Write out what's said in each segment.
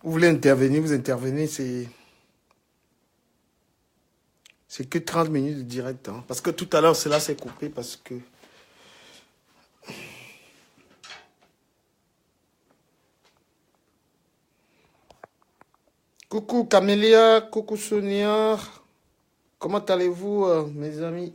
Vous voulez intervenir, vous intervenez, c'est que 30 minutes de direct. Hein. Parce que tout à l'heure, cela s'est coupé parce que... Coucou Camélia, coucou Sonia. Comment allez-vous, mes amis?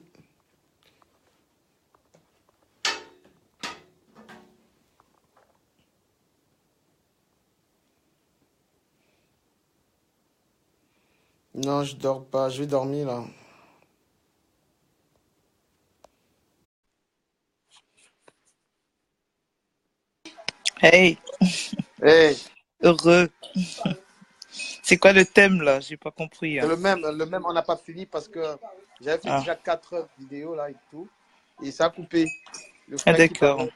Non, je dors pas. Je vais dormir là. Hey, Hey, heureux. C'est quoi le thème là? J'ai pas compris. c'est Hein. le même, on n'a pas fini parce que j'avais fait Ah, déjà 4 heures de vidéo là et tout. Et ça a coupé. Le ah, frère qui d'accord. parlait.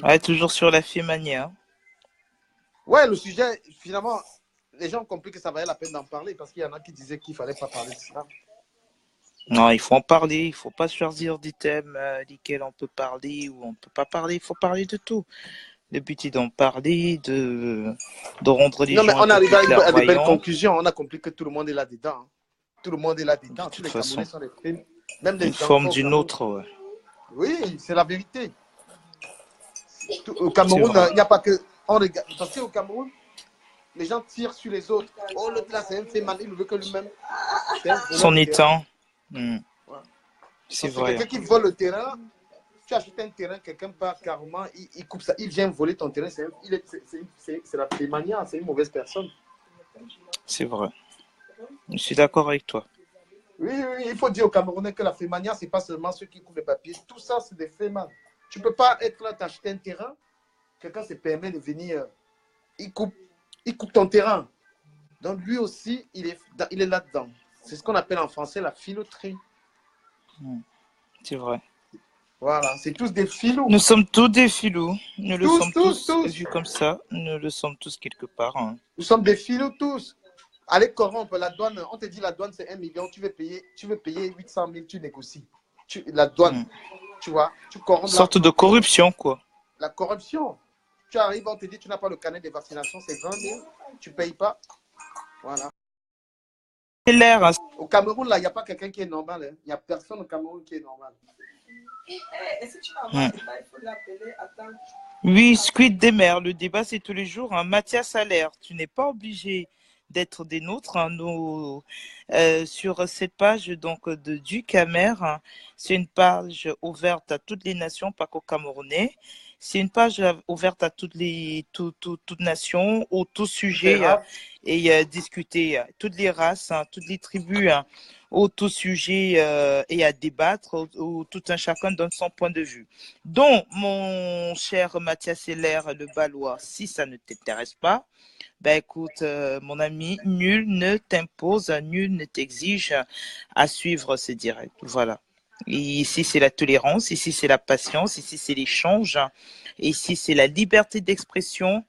Ouais, toujours sur la Fémania. Ouais, le sujet, finalement, les gens ont compris que ça valait la peine d'en parler parce qu'il y en a qui disaient qu'il fallait pas parler de ça. Non, il faut en parler. Il faut pas choisir des thèmes desquels on peut parler ou on peut pas parler. Il faut parler de tout. Le but est d'en parler, de rendre les Non, mais gens un on peu arrive plus à de belles clairvoyants. conclusions. On a compris que tout le monde est là-dedans. Hein. Tout le monde est De là-dedans. Tous toute les Camerounais façon, sont des crimes. Même une les forme enfants au d'une Cameroun. autre. Ouais. Oui, c'est la vérité. Au C'est Cameroun, vrai. il n'y a pas que. On regarde. Parce qu'au Cameroun, les gens tirent sur les autres. Oh, l'autre là, c'est un fait mal. Il ne veut que lui-même. C'est un voleur Son de terrain. étant. Voilà. C'est Donc, c'est vrai. quelqu'un qui vole le terrain. Tu achètes un terrain, quelqu'un part carrément, il coupe ça. Il vient voler ton terrain. C'est la manière. C'est une mauvaise personne. C'est vrai. Je suis d'accord avec toi. Oui, oui, il faut dire aux Camerounais que la fémania, ce n'est pas seulement ceux qui coupent les papiers. Tout ça, c'est des fémans. Tu ne peux pas être là, t'acheter un terrain, quelqu'un se permet de venir, il coupe ton terrain. Donc lui aussi, il est là-dedans. C'est ce qu'on appelle en français la filouterie. C'est vrai. Voilà, c'est tous des filous. Nous sommes tous des filous. Nous le Tous, sommes tous, tous tous. vus comme ça. Nous le sommes tous quelque part. Hein. Nous sommes des filous tous. Allez corrompre la douane. On te dit la douane c'est 1 million. Tu veux payer 800 000, tu négocies. La douane, tu vois, tu corromps Sorte de corruption, quoi. la corruption. Tu arrives, on te dit tu n'as pas le carnet de vaccination, c'est 20 000. Tu ne payes pas. Voilà. C'est l'air. Hein. Au Cameroun, là, il n'y a pas quelqu'un qui est normal. Hein. Il n'y a personne au Cameroun qui est normal. Est-ce que tu vas avoir débat, il faut l'appeler, attends. Oui, Squid des mers. Le débat, c'est tous les jours. Hein. Mathias Allaire, tu n'es pas obligé d'être des nôtres. Hein. Sur cette page donc de Ducamer, hein, c'est une page ouverte à toutes les nations, pas qu'aux Camerounais. C'est une page ouverte à toutes nations, au tout sujet et discuter. Toutes les races, hein, toutes les tribus, hein, au tout sujet et à débattre, où tout un chacun donne son point de vue. Donc, mon cher Mathias Heller, le Balois, si ça ne t'intéresse pas, ben écoute, mon ami, nul ne t'impose, nul ne t'exige à suivre ce direct. Voilà. Et ici, c'est la tolérance, ici, c'est la patience, ici, c'est l'échange, ici, c'est la liberté d'expression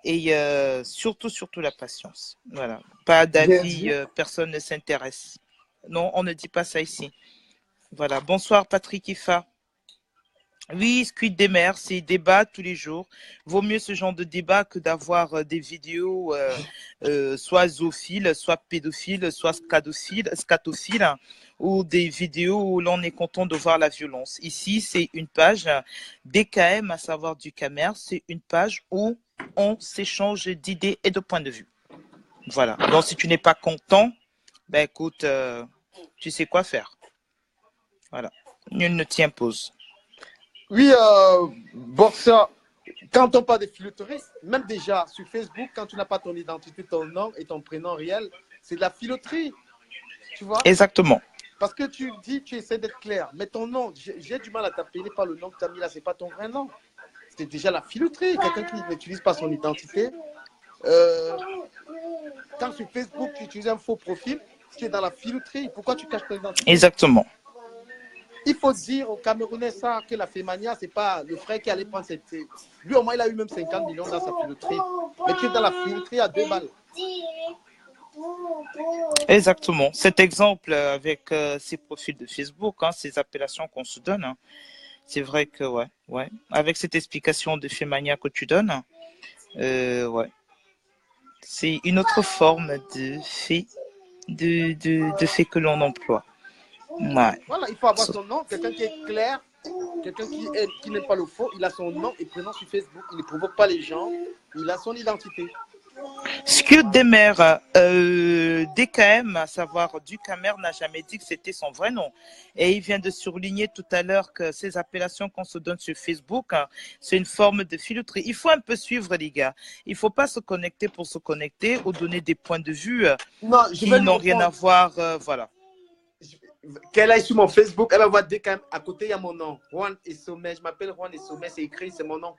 et surtout, surtout la patience. Voilà. Pas d'avis, personne ne s'intéresse. Non, on ne dit pas ça ici. Voilà. Bonsoir, Patrick Ifa. Oui, Squid des mers, c'est débat tous les jours. Vaut mieux ce genre de débat que d'avoir des vidéos soit zoophiles, soit pédophiles, soit scatophiles, hein, ou des vidéos où l'on est content de voir la violence. Ici, c'est une page DKM, à savoir du Camer, c'est une page où on s'échange d'idées et de points de vue. Voilà. Donc, si tu n'es pas content, ben écoute, tu sais quoi faire. Voilà. Nul ne t'y impose. Oui, Boxer, quand on parle de filouterie, même déjà sur Facebook, quand tu n'as pas ton identité, ton nom et ton prénom réel, c'est de la filouterie. Tu vois? Exactement. Parce que tu dis, tu essaies d'être clair, mais ton nom, j'ai du mal à t'appeler par le nom que tu as mis là, c'est pas ton vrai nom. C'est déjà la filouterie, quelqu'un qui n'utilise pas son identité. Quand sur Facebook, tu utilises un faux profil, tu es dans la filouterie. Pourquoi tu caches ton identité? Exactement. Il faut dire aux Camerounais ça, que la Fémania, ce n'est pas le frère qui allait prendre cette... Lui, au moins, il a eu même 50 millions dans sa filouterie. Mais tu es dans la filouterie à 2 balles. Exactement. Cet exemple avec ces profils de Facebook, hein, ces appellations qu'on se donne, hein, c'est vrai que, ouais. Avec cette explication de Fémania que tu donnes, ouais. C'est une autre forme de fait, de fait que l'on emploie. Ouais. Voilà, il faut avoir son nom, quelqu'un qui est clair, quelqu'un qui n'aime pas le faux, il a son nom et prénom sur Facebook, il ne provoque pas les gens, il a son identité. Skewed Demer, DKM, à savoir Ducamer, n'a jamais dit que c'était son vrai nom. Et il vient de souligner tout à l'heure que ces appellations qu'on se donne sur Facebook, hein, c'est une forme de filouterie. Il faut un peu suivre, les gars. Il ne faut pas se connecter pour se connecter ou donner des points de vue Non, qui n'ont rien à voir. Voilà. Qu'elle aille sur mon Facebook, elle va voir DKM. À côté, il y a mon nom. Juan et Sommet. Je m'appelle Juan et Sommet. C'est écrit, c'est mon nom.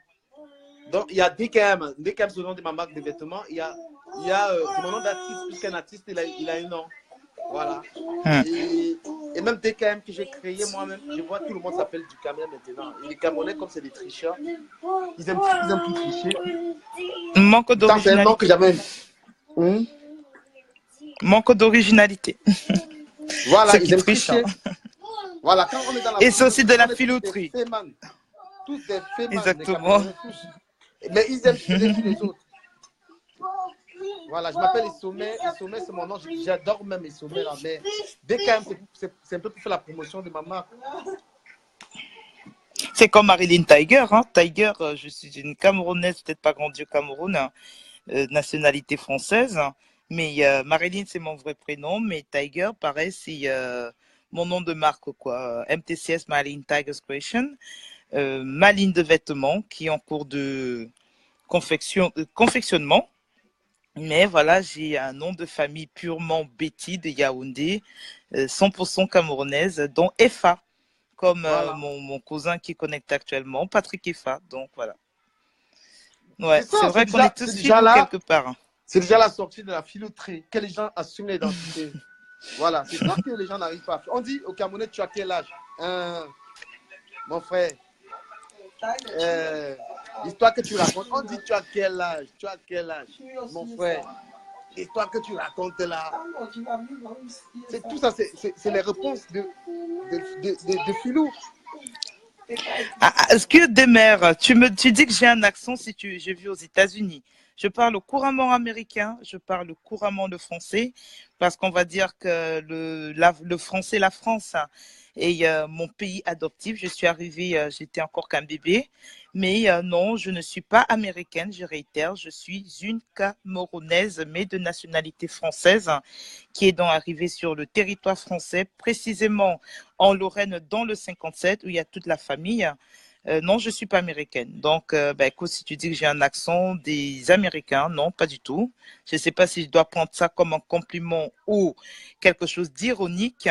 Donc, il y a DKM. DKM, c'est le nom de ma marque de vêtements. Il y a c'est mon nom d'artiste. Puisqu'un artiste, il a un nom. Voilà. Et même DKM que j'ai créé moi-même, je vois tout le monde s'appelle Ducamer maintenant. Et les Camerounais, comme c'est des tricheurs, ils aiment plus tricher. Manque d'originalité. C'est un nom que j'avais. Manque d'originalité. Voilà, C'est ils aiment trichant. tricher. Voilà, quand on est dans la et c'est aussi de la filouterie. Tous des fémans. Exactement. Mais ils aiment filer les autres. Voilà, je m'appelle Isomé. Isomé, c'est mon nom. J'adore même Isomé là. Mais DKM, c'est un peu pour faire la promotion de ma marque. C'est comme Marilyn Tiger. Hein. Tiger, je suis une Camerounaise, peut-être pas grandie au Cameroun, hein, nationalité française. Mais Marilyn, c'est mon vrai prénom. Mais Tiger, pareil, c'est mon nom de marque, quoi. MTCS, Marilyn Tigers Creation. Ma ligne de vêtements qui est en cours de confectionnement. Mais voilà, j'ai un nom de famille purement Betty de Yaoundé, 100% camerounaise, dont Efa, comme Voilà. mon cousin qui connecte actuellement, Patrick Efa. Donc voilà. Ouais, C'est vrai qu'on est tous filous quelque part. C'est déjà la sortie de la filouterie, que les gens assument l'identité. Voilà, c'est ça que les gens n'arrivent pas à faire. On dit au Camerounais, tu as quel âge? Mon frère. L'histoire que tu racontes, on dit tu as quel âge? Tu as quel âge? Mon frère. L'histoire que tu racontes là. C'est tout ça, c'est les réponses de filou. Est-ce que Demer, tu dis que j'ai un accent si j'ai vu aux États-Unis. Je parle couramment américain, je parle couramment le français, parce qu'on va dire que le français, la France, hein, est mon pays adoptif. Je suis arrivée, j'étais encore qu'un bébé, mais non, je ne suis pas américaine, je réitère, je suis une Camerounaise, mais de nationalité française, hein, qui est donc arrivée sur le territoire français, précisément en Lorraine, dans le 57, où il y a toute la famille. Non, je ne suis pas américaine. Donc, écoute, si tu dis que j'ai un accent des Américains, non, pas du tout. Je ne sais pas si je dois prendre ça comme un compliment ou quelque chose d'ironique.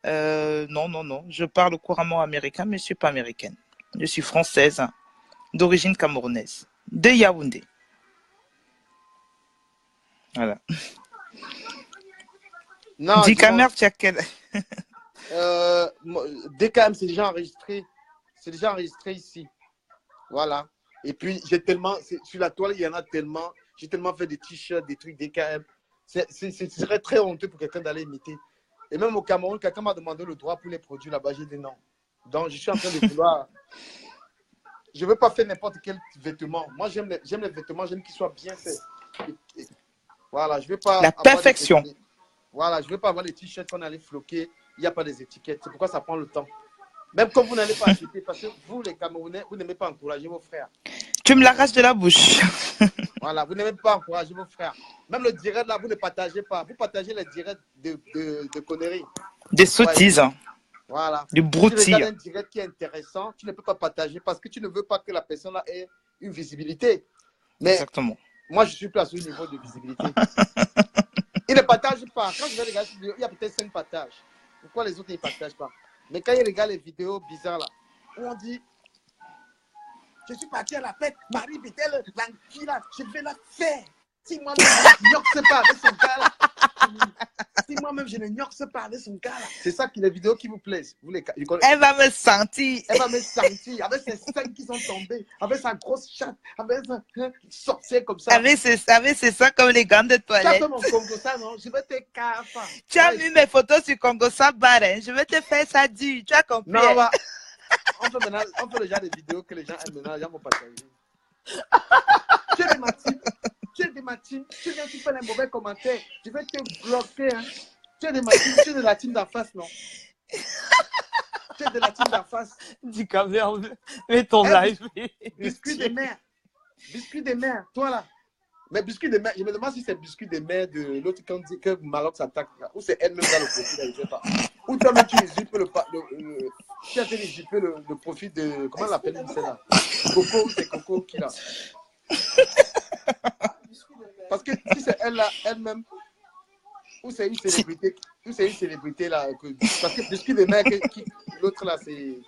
Non. Je parle couramment américain, mais je ne suis pas américaine. Je suis française, d'origine camerounaise, de Yaoundé. Voilà. Non, Ducamer, tu as quel... DKM, c'est déjà enregistré. C'est déjà enregistré ici. Voilà. Et puis, j'ai tellement, sur la toile, il y en a tellement. J'ai tellement fait des t-shirts, des trucs DKM. Ce serait très honteux pour quelqu'un d'aller imiter. Et même au Cameroun, quelqu'un m'a demandé le droit pour les produits là-bas. J'ai dit non. Donc, je suis en train de vouloir. Je ne veux pas faire n'importe quel vêtement. Moi, j'aime les vêtements, j'aime qu'ils soient bien faits. Voilà, je veux pas. La perfection. Voilà, je ne veux pas avoir les t-shirts qu'on allait floquer. Il n'y a pas des étiquettes. C'est pourquoi ça prend le temps. Même comme vous n'allez pas acheter, parce que vous, les Camerounais, vous n'aimez pas encourager vos frères. Tu me l'arraches de la bouche. Voilà, vous n'aimez pas encourager vos frères. Même le direct, là, vous ne partagez pas. Vous partagez les directs de conneries. Des sottises. Ouais. Voilà. Du broutilles. Si tu regardes un direct qui est intéressant, tu ne peux pas partager parce que tu ne veux pas que la personne là ait une visibilité. Mais exactement. Moi, je suis plus à ce niveau de visibilité. Ils ne partagent pas. Quand je vais regarder cette vidéo, il y a peut-être 5 partages. Pourquoi les autres ne partagent pas? Mais quand ils regardent les vidéos bizarres là, où on dit je suis parti à la fête, Marie Bétel, là, je vais la faire. Si moi-même je ne nioxe pas avec son gars là. Si moi-même je ne nioxe pas avec son gars là. C'est ça qui les vidéos qui vous plaisent. Elle va me sentir. Elle va me sentir. Avec ses seins qui sont tombés. Avec sa grosse chatte. Avec sa sorcière comme ça. Avec ses seins comme les gants de toilette. Tu as fait mon Congo ça, non? Je vais te casser. Tu as mis mes photos sur Congo ça, Barin. Je vais te faire ça dur. Tu as compris? Non, on fait le genre de vidéos que les gens aiment maintenant. Les gens vont partager. Tu es des matis. tu es de ma team. Tu viens, tu fais les mauvais commentaires. Je vais te bloquer. Hein. Tu es de ma team, tu es de la team d'en face, non? Tu es de la team d'en face. Du Camer, mets ton live. Biscuit de mer. Biscuit de mer, toi là. Mais biscuit de mer, je me demande si c'est biscuit de mer de l'autre quand dit que Maroc s'attaque. Ou c'est elle-même dans le profil, je ne sais pas. Ou toi-même tu usurpes tu as fait usurper le profil de. Comment on l'appelle celle-là? Coco, c'est Coco qui l'a. Parce que si c'est elle là, elle-même, ou c'est une célébrité, là, parce que biscuit de mer, l'autre là, c'est.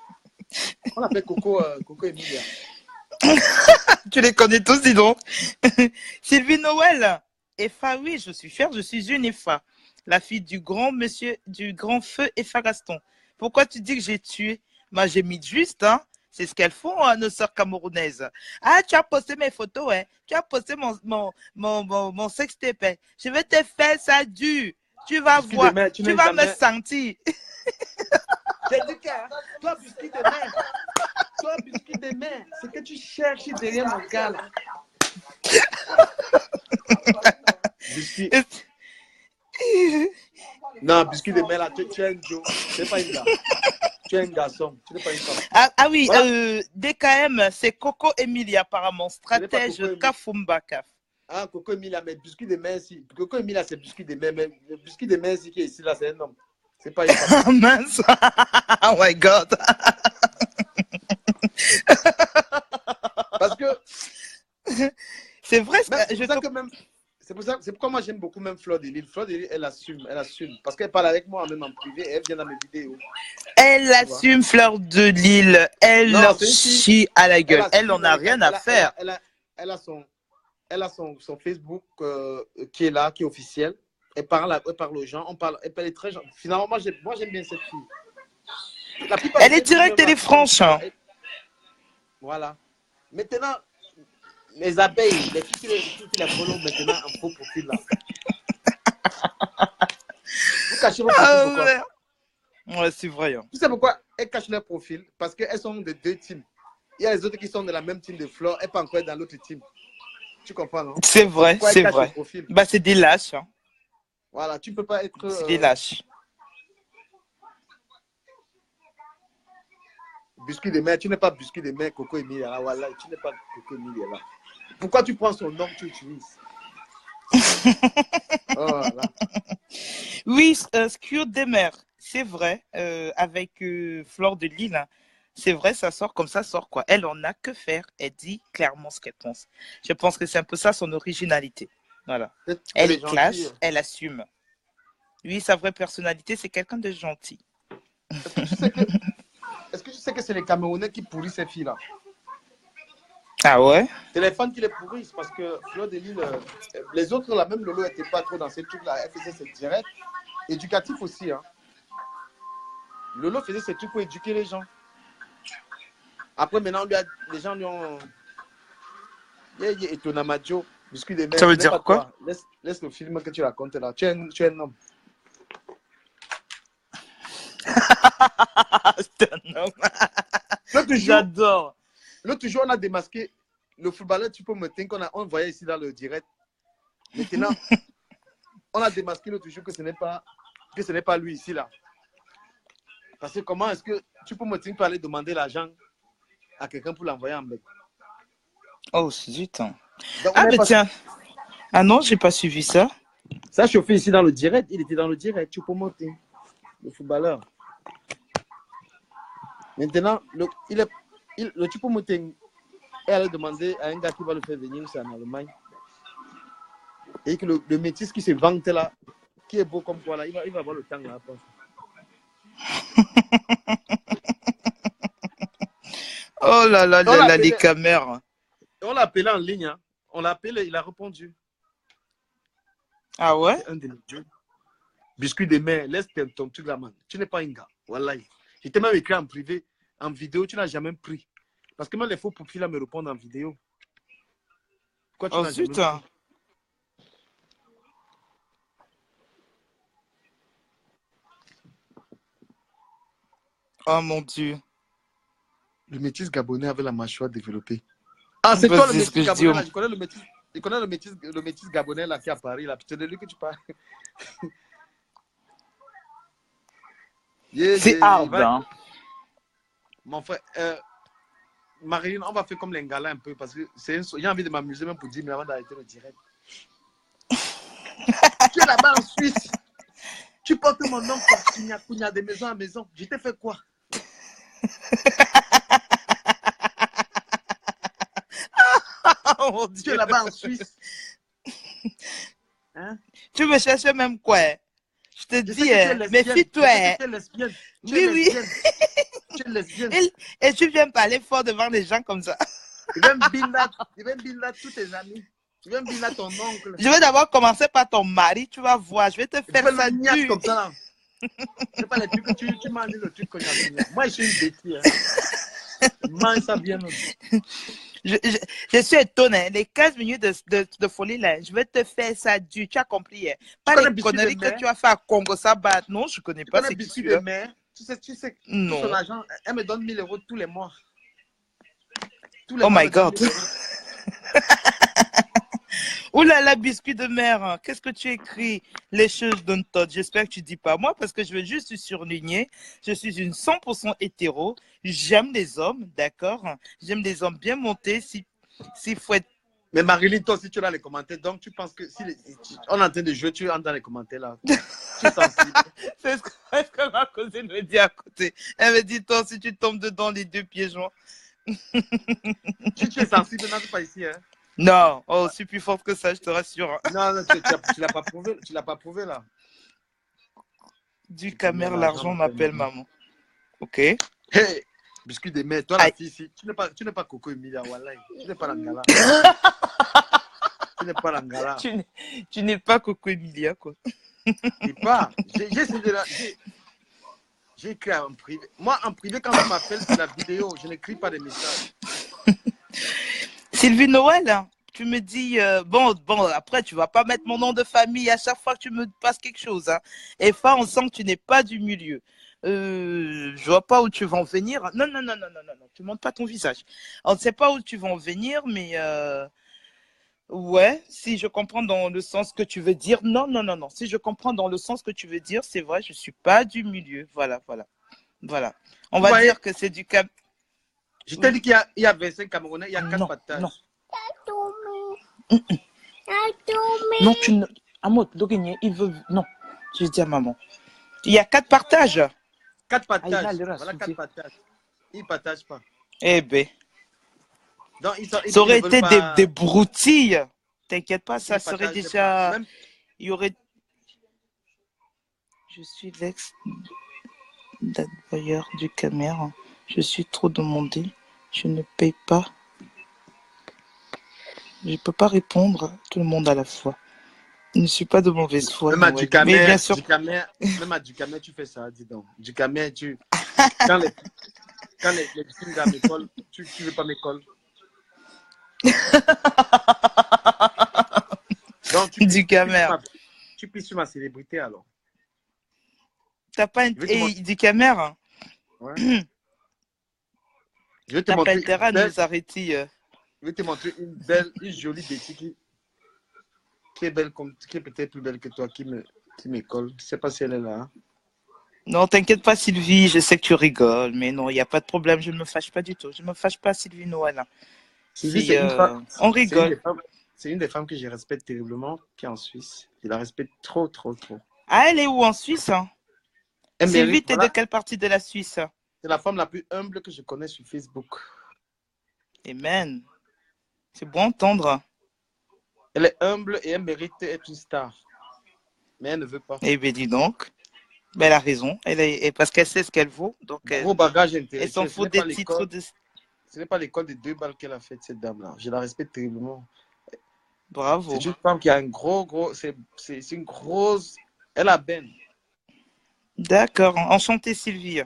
On l'appelle Coco, Coco Emilia. Tu les connais tous, dis donc. Sylvie Noël. Efa, oui, je suis fière, je suis une Efa. La fille du grand monsieur, du grand feu Efa Gaston. Pourquoi tu dis que j'ai tué? Moi, j'ai mis juste, hein. C'est ce qu'elles font, hein, nos sœurs camerounaises. Ah, tu as posté mes photos, hein. Tu as posté mon sextape, hein. Je vais te faire ça dur. Tu vas Biscuit voir, de mer, tu vas me sentir. J'ai dit que toi, biscuit de mer, toi, biscuit de mer, c'est que tu cherches derrière mon gars là. Biscuit. Non, biscuit de mer là, tu es un Joe. Tu n'es pas une gars. Tu es un garçon. Tu n'es pas une femme. Ah oui, Voilà. DKM, c'est Coco Emilia, apparemment, stratège Coco Kafumba Kaf. Ah, Coco Emilia, mais biscuit de mer, si. Coco Emilia, c'est biscuit de mer, mais le biscuit de mer, si qui est ici là, c'est un homme. C'est pas une femme. Mince. Oh my God. Parce que. C'est vrai, c'est pour ça que c'est pourquoi moi j'aime beaucoup même Fleur de Lille. Fleur de Lille, elle assume. Parce qu'elle parle avec moi même en privé et elle vient dans mes vidéos. Elle assume Fleur de Lille. Elle leur chie à la gueule. Elle n'en a rien à faire. Elle a son Facebook qui est là, qui est officiel. Elle parle aux gens. Elle est très gentille. Finalement, moi j'aime bien cette fille. Elle est directe, elle est franche. Voilà. Maintenant, les abeilles, les filles qui les follow maintenant en faux profil là. Vous cachez vos profils pourquoi? Ouais, c'est vrai. Hein. Tu sais pourquoi elles cachent leur profil? Parce qu'elles sont de deux teams. Il y a les autres qui sont de la même team de Flore, elles pas encore dans l'autre team. Tu comprends, non? C'est vrai, c'est vrai. Bah, c'est des lâches. Hein. Voilà, tu peux pas être. C'est des lâches. Biscuit de mer, tu n'es pas biscuit de mer, Coco Emilia là, voilà, tu n'es pas Coco Emilia là. Pourquoi tu prends son nom que tu utilises? Oh, là. Oui, Skew Demer, c'est vrai, avec Fleur de Lille, hein, c'est vrai, ça sort comme ça sort quoi. Elle en a que faire, elle dit clairement ce qu'elle pense. Je pense que c'est un peu ça son originalité. Voilà. Elle est clash, elle assume. Oui, sa vraie personnalité, c'est quelqu'un de gentil. Est-ce que tu sais que c'est les Camerounais qui pourrissent ces filles-là? Ah ouais? C'est les fans qui les pourrissent parce que Fleur de Lille, les autres là, même Lolo n'était pas trop dans ces trucs-là. Elle faisait ses directs. Éducatifs aussi. Hein. Lolo faisait ses trucs pour éduquer les gens. Après, maintenant, les gens lui ont. Etonamadjo, biscuit de mer. Ça veut dire quoi? Laisse le film que tu racontes là. Tu es un homme. C'est un homme. J'adore. L'autre jour, on a démasqué le footballeur Choupo-Moting qu'on voyait ici dans le direct. Maintenant, on a démasqué l'autre jour que ce n'est pas lui ici là. Parce que comment est-ce que Choupo-Moting peut aller demander l'argent à quelqu'un pour l'envoyer en bec? Oh, zut. Ah, mais tiens. Ah non, j'ai pas suivi ça. Ça a chauffé ici dans le direct. Il était dans le direct, Choupo-Moting, le footballeur. Maintenant, le Choupo-Moting est allé demander à un gars qui va le faire venir, c'est en Allemagne. Et que le métis qui se vante là, qui est beau comme quoi là, il va avoir le temps là. Oh là là, là les caméras. On l'a appelé en ligne. Hein. On l'a appelé, il a répondu. Ah ouais? Un de nos dieux. Biscuit de mer, laisse ton truc là, man. Tu n'es pas un gars. Voilà. Je t'ai même écrit en privé, en vidéo, tu n'as jamais pris. Parce que même les faux profils là me répondent en vidéo. Pourquoi tu n'as jamais pris? Oh mon Dieu. Le métis gabonais avait la mâchoire développée. Ah, c'est toi le métis gabonais là, je connais le métis. Tu connais le métis gabonais là qui est à Paris, là. C'est de lui que tu parles. C'est hard, hein. Mon frère, Marilyn, on va faire comme les Ngala un peu parce que j'ai envie de m'amuser même pour 10 minutes avant d'arrêter le direct. Tu es là-bas en Suisse. Tu portes mon nom pour Kounia de maison à maison. Je t'ai fait quoi? Oh mon Tu Dieu. es là-bas en Suisse. Hein? Tu me cherches même quoi? Je te Je sais dis, que tu es lesbienne. méfie-toi. Je sais que tu es lesbienne. Tu es Oui, oui. lesbienne. Tu es lesbienne. Et tu viens parler fort devant les gens comme ça. Tu viens binder tous tes amis. Tu viens binder ton oncle. Je vais d'abord commencer par ton mari, tu vas voir. Je vais te Tu faire fais ça le niaque dur. comme ça là. C'est pas les trucs que tu manges le truc qu'on a mis. Moi, je suis une bêtise. Hein. Mange ça bien. Je suis étonnée. Les 15 minutes de folie là, je vais te faire ça dur. Tu as compris? Hein? Pas connais les biscuit conneries de que mer? tu as fait à Congo Sabat. Non, je connais Tu pas. connais C'est qui biscuit de celui-là? mer? Tu sais, tout Non. son argent, elle me donne 1000 € tous les mois. Tous les Oh mois, my elle me donne God. 1000 €. Ouh là là, biscuit de mer, hein. Qu'est-ce que tu écris? Les choses d'un tot. J'espère que tu dis pas moi parce que je veux juste surligner. Je suis une 100% hétéro. J'aime les hommes, d'accord? J'aime les hommes bien montés. S'il faut être. Mais Marilyn, toi aussi, tu as les commentaires. Donc, tu penses que si on est en train de jouer, tu entres dans les commentaires là. Tu es sensible. C'est ce que ma cousine me dit à côté. Elle me dit, toi, si tu tombes dedans les deux pieds joints. Tu es sensible, non, c'est pas ici. Hein. Non, oh, je suis plus forte que ça, je te rassure. Non, non, tu l'as pas prouvé. Tu l'as pas prouvé là. Du camère, l'argent m'appelle maman. Ok. Hey, biscuit de mer, toi la fille ici, tu n'es pas Coco Emilia, Wallah. Tu n'es pas l'Angala. Tu n'es pas l'Angala. Tu n'es pas Coco Emilia, quoi. Et pas. J'ai écrit en privé. Moi, en privé, quand tu m'appelles sur la vidéo, je n'écris pas de messages. Sylvie Noël, hein, tu me dis, bon, après, tu vas pas mettre mon nom de famille à chaque fois que tu me passes quelque chose. Hein. Et ça, on sent que tu n'es pas du milieu. Je vois pas où tu vas en venir. Non, tu montres pas ton visage. On ne sait pas où tu vas en venir, mais ouais, si je comprends dans le sens que tu veux dire, non. Si je comprends dans le sens que tu veux dire, c'est vrai, je suis pas du milieu. Voilà. On va dire que c'est du cap. Je t'ai dit qu'il y a 25 Camerounais, il y a 4 partages. Non, tu ne. Amot, Doguigné, il veut. Non, je dis à maman. Il y a 4 partages. 4 partages. Voilà 4 partages. Ils ne partagent pas. Eh ben. Donc, ça aurait été des broutilles. T'inquiète pas, ça serait déjà. Même... Il y aurait. Je suis l'ex-d'advoyeur du Cameroun. Je suis trop demandé. Je ne paye pas. Je ne peux pas répondre à tout le monde à la fois. Je ne suis pas de mauvaise foi. Même à mais bien sûr... même à Ducamer, tu fais ça, dis donc. Ducamer, quand les filles dans l'école, tu ne veux pas m'école. Donc, tu pisses sur ma célébrité alors. T'as pas Ducamer? Ouais. Je vais te montrer intérêt à nous arrêter. Je vais te montrer une jolie bêtise qui est belle qui est peut-être plus belle que toi, qui m'école. Je ne sais pas si elle est là. Hein. Non, t'inquiète pas, Sylvie. Je sais que tu rigoles, mais non, il n'y a pas de problème. Je ne me fâche pas du tout. Je ne me fâche pas, Sylvie Noël. Sylvie, on rigole. C'est une des femmes que je respecte terriblement, qui est en Suisse. Je la respecte trop. Ah, elle est où en Suisse? Sylvie, t'es de quelle partie de la Suisse? C'est la femme la plus humble que je connais sur Facebook. Amen. C'est bon entendre. Elle est humble et elle mérite d'être une star. Mais elle ne veut pas. Eh bien, dis donc. Ben, elle a raison. Parce qu'elle sait ce qu'elle vaut. Donc, gros bagage intellectuel. Elle s'en fout des titres de... Ce n'est pas l'école des 2 balles qu'elle a faite, cette dame-là. Je la respecte terriblement. Bravo. C'est une femme qui a un gros... C'est une grosse... Elle a ben. D'accord. Enchantée, Sylvie.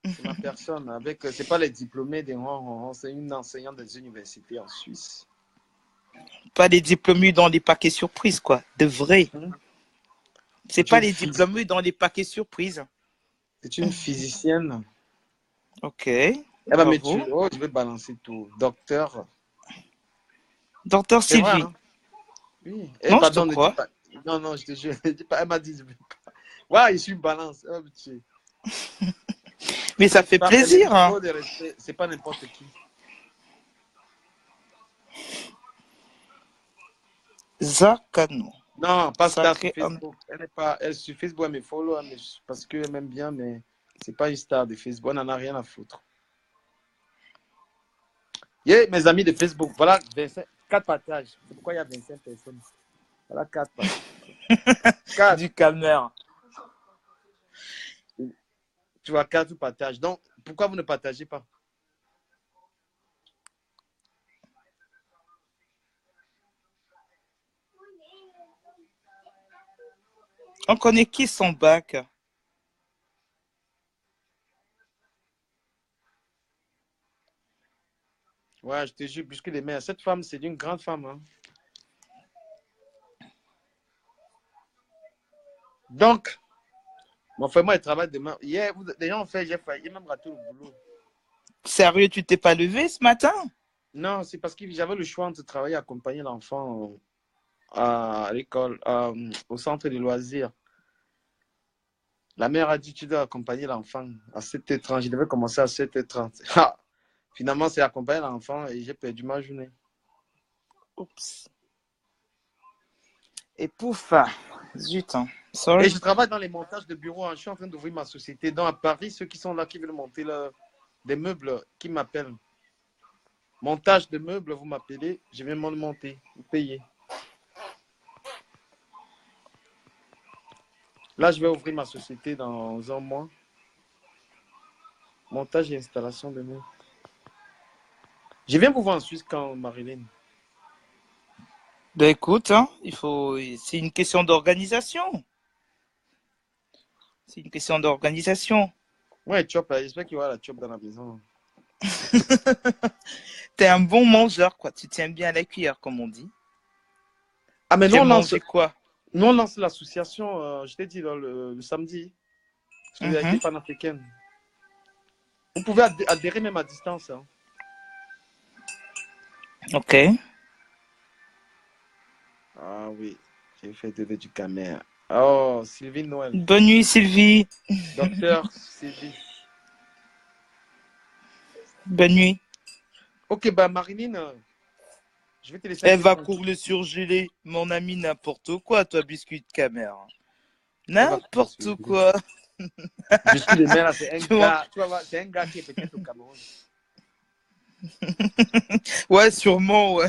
C'est ma personne. C'est pas les diplômés des rangs. C'est une enseignante des universités en Suisse. Pas les diplômés dans les paquets surprises, quoi. De vrai. C'est pas les diplômés dans les paquets surprises. C'est une physicienne. Ok. Elle va me tuer. Oh, je vais balancer tout. Docteur Sylvie. Vrai, hein? Oui. Non, je te Pardon, ne dis crois. pas. Non, non, je te jure, ne dis pas. Elle m'a dit, je veux pas. Ouais, je suis une balance. Oh, pitié. Mais ça fait Parce qu'elle mérite plaisir, hein. trop de respect. C'est pas n'importe qui. Zakano. Non, pas star sur Sacré homme. Facebook. Elle est pas. Elle sur Facebook, elle me follow, mais parce qu'elle m'aime bien, mais c'est pas une star de Facebook. Elle n'en a rien à foutre. Yeah, mes amis de Facebook, voilà 4 partages. C'est pourquoi il y a 25 personnes. Voilà 4 partages. 4. Du calmeur. Tu vois, 4 partages. Donc, pourquoi vous ne partagez pas? On connaît qui son bac? Ouais, je te jure, puisque les mères, cette femme, c'est une grande femme. Hein. Donc, mon frère, moi, il travaille demain. Hier, les gens ont fait, j'ai failli même raté le boulot. Sérieux, tu t'es pas levé ce matin? Non, c'est parce que j'avais le choix entre travailler, accompagner l'enfant à l'école, au centre de loisirs. La mère a dit, tu dois accompagner l'enfant à 7h30. Je devais commencer à 7h30. Ah, finalement, c'est accompagner l'enfant et j'ai perdu ma journée. Oups. Et pouf. Zut. Hein. Et Sorry. je travaille dans les montages de bureaux. Hein. Je suis en train d'ouvrir ma société. Donc, à Paris, ceux qui sont là, qui veulent monter des meubles, qui m'appellent. Montage de meubles, vous m'appelez. Je viens m'en monter. Vous payez. Là, je vais ouvrir ma société dans un mois. Montage et installation de meubles. Je viens vous voir en Suisse quand, Marilyn. Ben écoute, hein, c'est une question d'organisation. C'est une question d'organisation. Ouais, chop, j'espère qu'il y aura la chop dans la maison. T'es un bon mangeur, quoi. Tu tiens bien à la cuillère, comme on dit. Ah, mais Tu nous, as on lance, mangé quoi? nous, on lance l'association, je t'ai dit, le samedi. Solidarité panafricaine. Vous pouvez adhérer même à distance. Hein. Ok. Ah oui, j'ai fait du caméra. Oh, Sylvie Noël. Bonne nuit, Sylvie. Docteur Sylvie. Bonne nuit. Ok, bah Marilyn, je vais te laisser. Elle va couvrir le surgelé. Mon ami, n'importe quoi, toi, biscuit de caméra. N'importe quoi. Biscuit de mer, c'est un gars. Tu vas voir, c'est un gars qui est peut-être au Cameroun. Ouais, sûrement, ouais.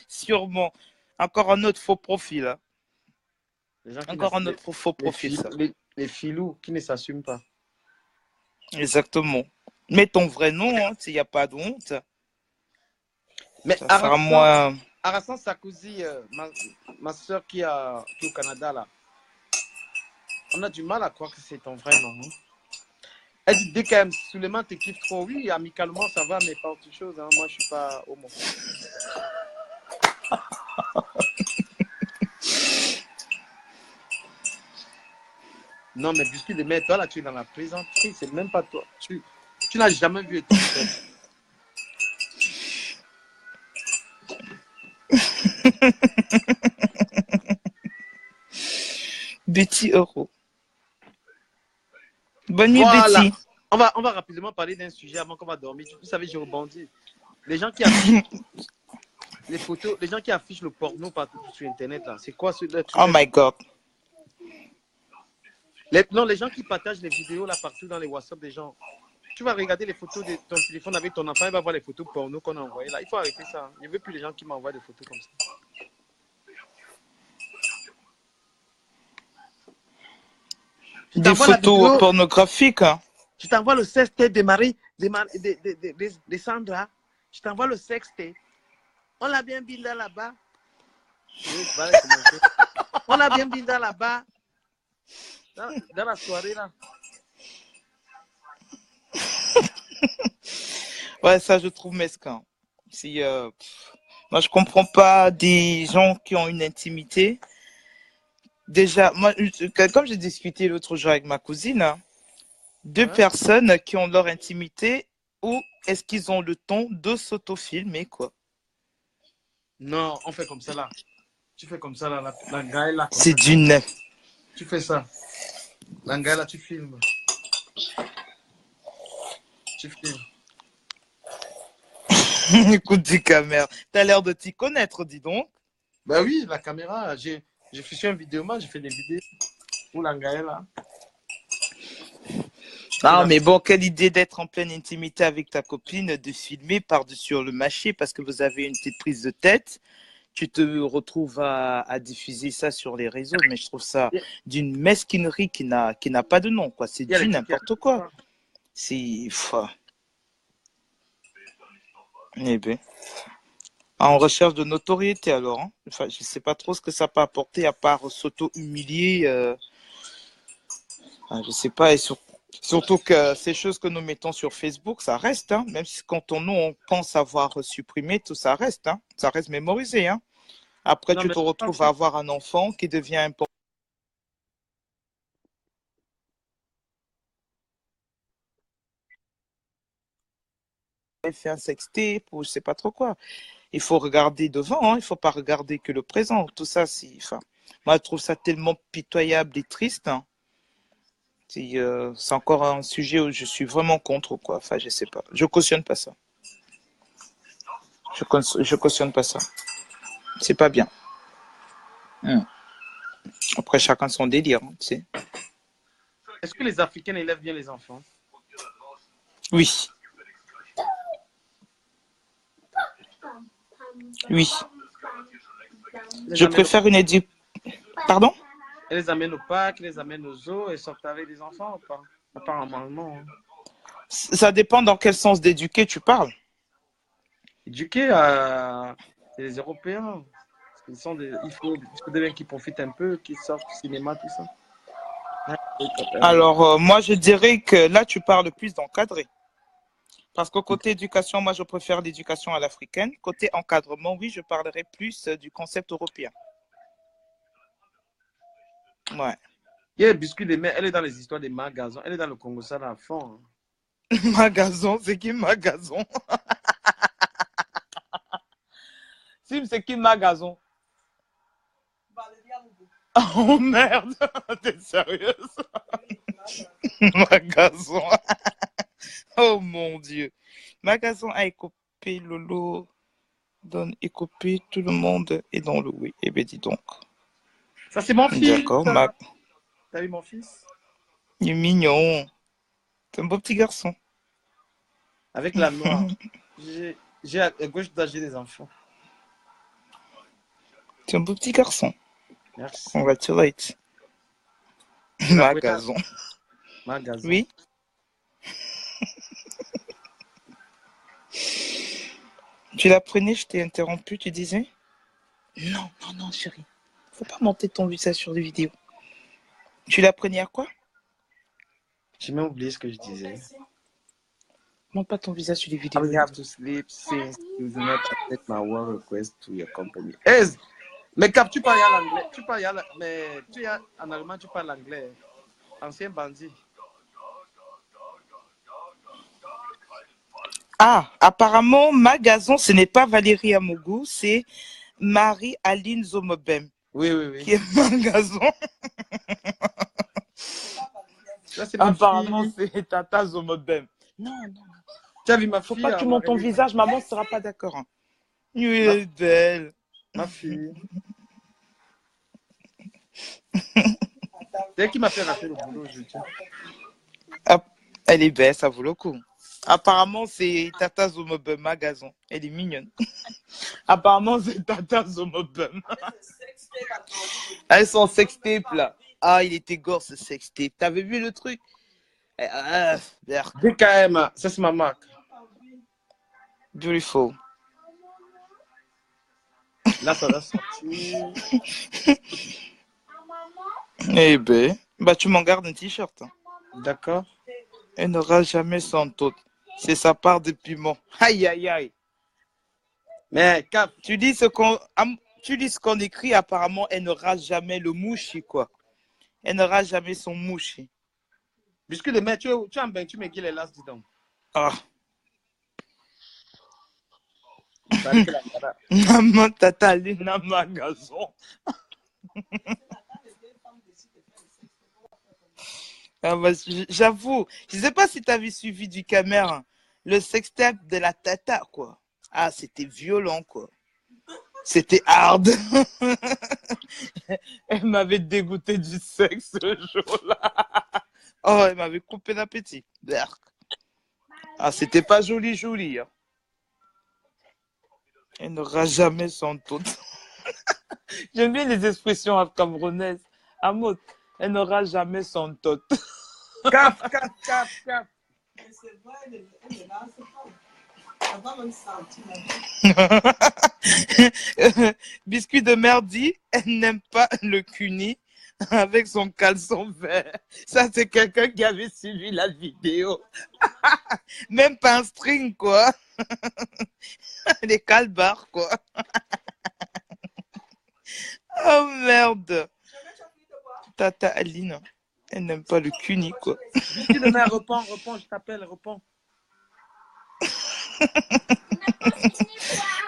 Sûrement. Encore un autre faux profil. Hein. Encore un autre faux profil, ça. Les filous qui ne s'assument pas. Exactement. Mais ton vrai nom, hein, s'il n'y a pas de honte. Mais ça sera moi. Arassan Sarkozy, ma soeur qui est au Canada, là, on a du mal à croire que c'est ton vrai nom. Hein? Elle dit, dès qu'elle Souleymane te kiffe trop, oui, amicalement, ça va, mais pas autre chose. Hein. Moi, je ne suis pas homo. Non, mais biscuit de mer, toi, là, tu es dans la plaisanterie. C'est même pas toi. Tu n'as jamais vu ton frère. Betty Euro. Bonne nuit, Voilà. Betty. On va rapidement parler d'un sujet avant qu'on va dormir. Vous savez, j'ai rebondi. Les gens qui affichent les photos, les gens qui affichent le porno partout sur Internet, là, c'est quoi ce Oh my God. Non, les gens qui partagent les vidéos là partout dans les WhatsApp des gens. Tu vas regarder les photos de ton téléphone avec ton enfant, il va voir les photos porno qu'on a envoyées là. Il faut arrêter ça. Hein. Je ne veux plus les gens qui m'envoient des photos comme ça. Des photos pornographiques. Hein. Je t'envoie le sextape de Marie, de Sandra. Je t'envoie le sextape. On l'a bien bindé là-bas. On l'a bien bindé là-bas. Dans la soirée là. Ouais, ça je trouve mesquin. Si, moi je comprends pas des gens qui ont une intimité. Déjà, moi, comme j'ai discuté l'autre jour avec ma cousine, hein, deux personnes qui ont leur intimité, ou est-ce qu'ils ont le temps de s'autofilmer, quoi? Non, on fait comme ça là. Tu fais comme ça, là, la gaille, là, comme C'est ça. d'une... Tu fais ça. La gaille, là, tu filmes. Tu filmes. Écoute, du caméra. T'as l'air de t'y connaître, dis donc. Ben oui, la caméra, j'ai fiché un vidéoman, j'ai fait des vidéos pour la gaille, là. Ah, mais bon, quelle idée d'être en pleine intimité avec ta copine, de filmer par-dessus le mâché parce que vous avez une petite prise de tête. Tu te retrouves à diffuser ça sur les réseaux, mais je trouve ça d'une mesquinerie qui n'a pas de nom, quoi. C'est Il y a du les n'importe quoi. C'est... Eh ben, en recherche de notoriété, alors. Hein. Enfin, je ne sais pas trop ce que ça peut apporter à part s'auto-humilier. Je ne sais pas. Et surtout que ces choses que nous mettons sur Facebook, ça reste. Hein. Même si quand on pense avoir supprimé, tout ça reste. Hein. Ça reste mémorisé. Hein. Après, Non, tu mais te retrouves à avoir un enfant qui devient important. Fait un sextape ou je sais pas trop quoi. Il faut regarder devant, hein. Il faut pas regarder que le présent. Tout ça, enfin, moi, je trouve ça tellement pitoyable et triste. Hein. C'est encore un sujet où je suis vraiment contre, quoi. Enfin, je sais pas. Je cautionne pas ça. Je cautionne pas ça. C'est pas bien. Après, chacun son délire, hein, tu sais. est-ce que les Africains élèvent bien les enfants? Oui. Oui. Je préfère une éducation. Pardon? Elles les amènent au parc, les amènent aux zoos et sortent avec les enfants ou pas? Apparemment, non. Ça dépend dans quel sens d'éduquer tu parles. Éduquer à les Européens. Il faut des gens qui profitent un peu, qui sortent du cinéma, tout ça. Alors, moi, je dirais que là, tu parles plus d'encadrer. Parce qu'au côté éducation, moi, je préfère l'éducation à l'africaine. Côté encadrement, oui, je parlerai plus du concept européen. Ouais. Il y a Biscuit des mères, elle est dans les histoires des magasins. Elle est dans le Congo, ça, à fond. Hein. Magasin, c'est qui Magasin? Sim, c'est qui Magasin? Oh merde, t'es sérieuse? Magasin. Oh mon Dieu. Magasin a écopé Lolo, donne écopé, tout le monde est dans le oui. Eh bien, dis donc. Ça, c'est mon fils. D'accord, T'as vu mon fils? Il est mignon. C'est un beau petit garçon. Avec la noire. J'ai à gauche d'âge des enfants. C'est un beau petit garçon. Merci. Congratulate. Magasin. Magasin. Oui. Tu l'apprenais, je t'ai interrompu, tu disais? Non, non, non, chérie. Faut pas monter ton visage sur les vidéos. Tu l'apprenais à quoi? J'ai même oublié ce que je disais. Monte pas ton visage sur les vidéos. I have to sleep since you do not accept my work request to your company. Hey, mais Cap, tu parles à l'anglais. Tu parles à mais tu es en allemand, tu parles anglais. Ancien bandit. Ah, apparemment, Magasin, ce n'est pas Valérie Amougou, c'est Marie-Aline Zomobem. Oui, oui, oui. Qui est Magasin. Ça, c'est apparemment, c'est Tata Zomobem. Non, non. Tu as vu ma Faut fille? Faut pas que tu montes ton visage, maman ne sera pas d'accord. Hein. Oui, elle est belle. Ma fille. C'est elle qui m'a fait rater le boulot aujourd'hui. Ah, elle est belle, ça vaut le coup. Apparemment, c'est Tata Zomobem Magasin. Elle est mignonne. Apparemment, c'est Tata Zomobem. Elles sont sextape là. Ah, il était gore ce sextape. T'avais vu le truc? DKM, ça c'est ma marque. Beautiful. Là, ça va sortir. Eh ben, bah tu m'en gardes un t-shirt. Hein. D'accord. Elle n'aura jamais son taux. C'est sa part de piment. Aïe, aïe, aïe. Mais Cap, tu dis ce qu'on écrit, apparemment, elle n'aura jamais le mouchi, quoi. Elle n'aura jamais son mouchi. Puisque le mec, tu as un bain, tu me guilles les las, dis donc. Ah. Maman, tata Aline na magasin. Ah bah, j'avoue, je sais pas si tu avais suivi du caméra, le sextape de la tata, quoi. Ah, c'était violent, quoi. C'était hard. Elle m'avait dégoûté du sexe ce jour-là. Oh, elle m'avait coupé l'appétit. Berk. Ah, c'était pas joli, joli. Hein. Elle n'aura jamais son tout. J'aime bien les expressions camerounaises. Amot, elle n'aura jamais son tot. Cap, cap, cap, cap. Mais c'est vrai, elle est là, c'est pas. Elle va même sentir. Biscuit de merde dit, elle n'aime pas le cuni avec son caleçon vert. Ça, c'est quelqu'un qui avait suivi la vidéo. Même pas un string, quoi. Les calbars, quoi. Oh merde. Tata Aline, elle n'aime pas le cuni, quoi. Biscuit de merde, réponds, je t'appelle, réponds.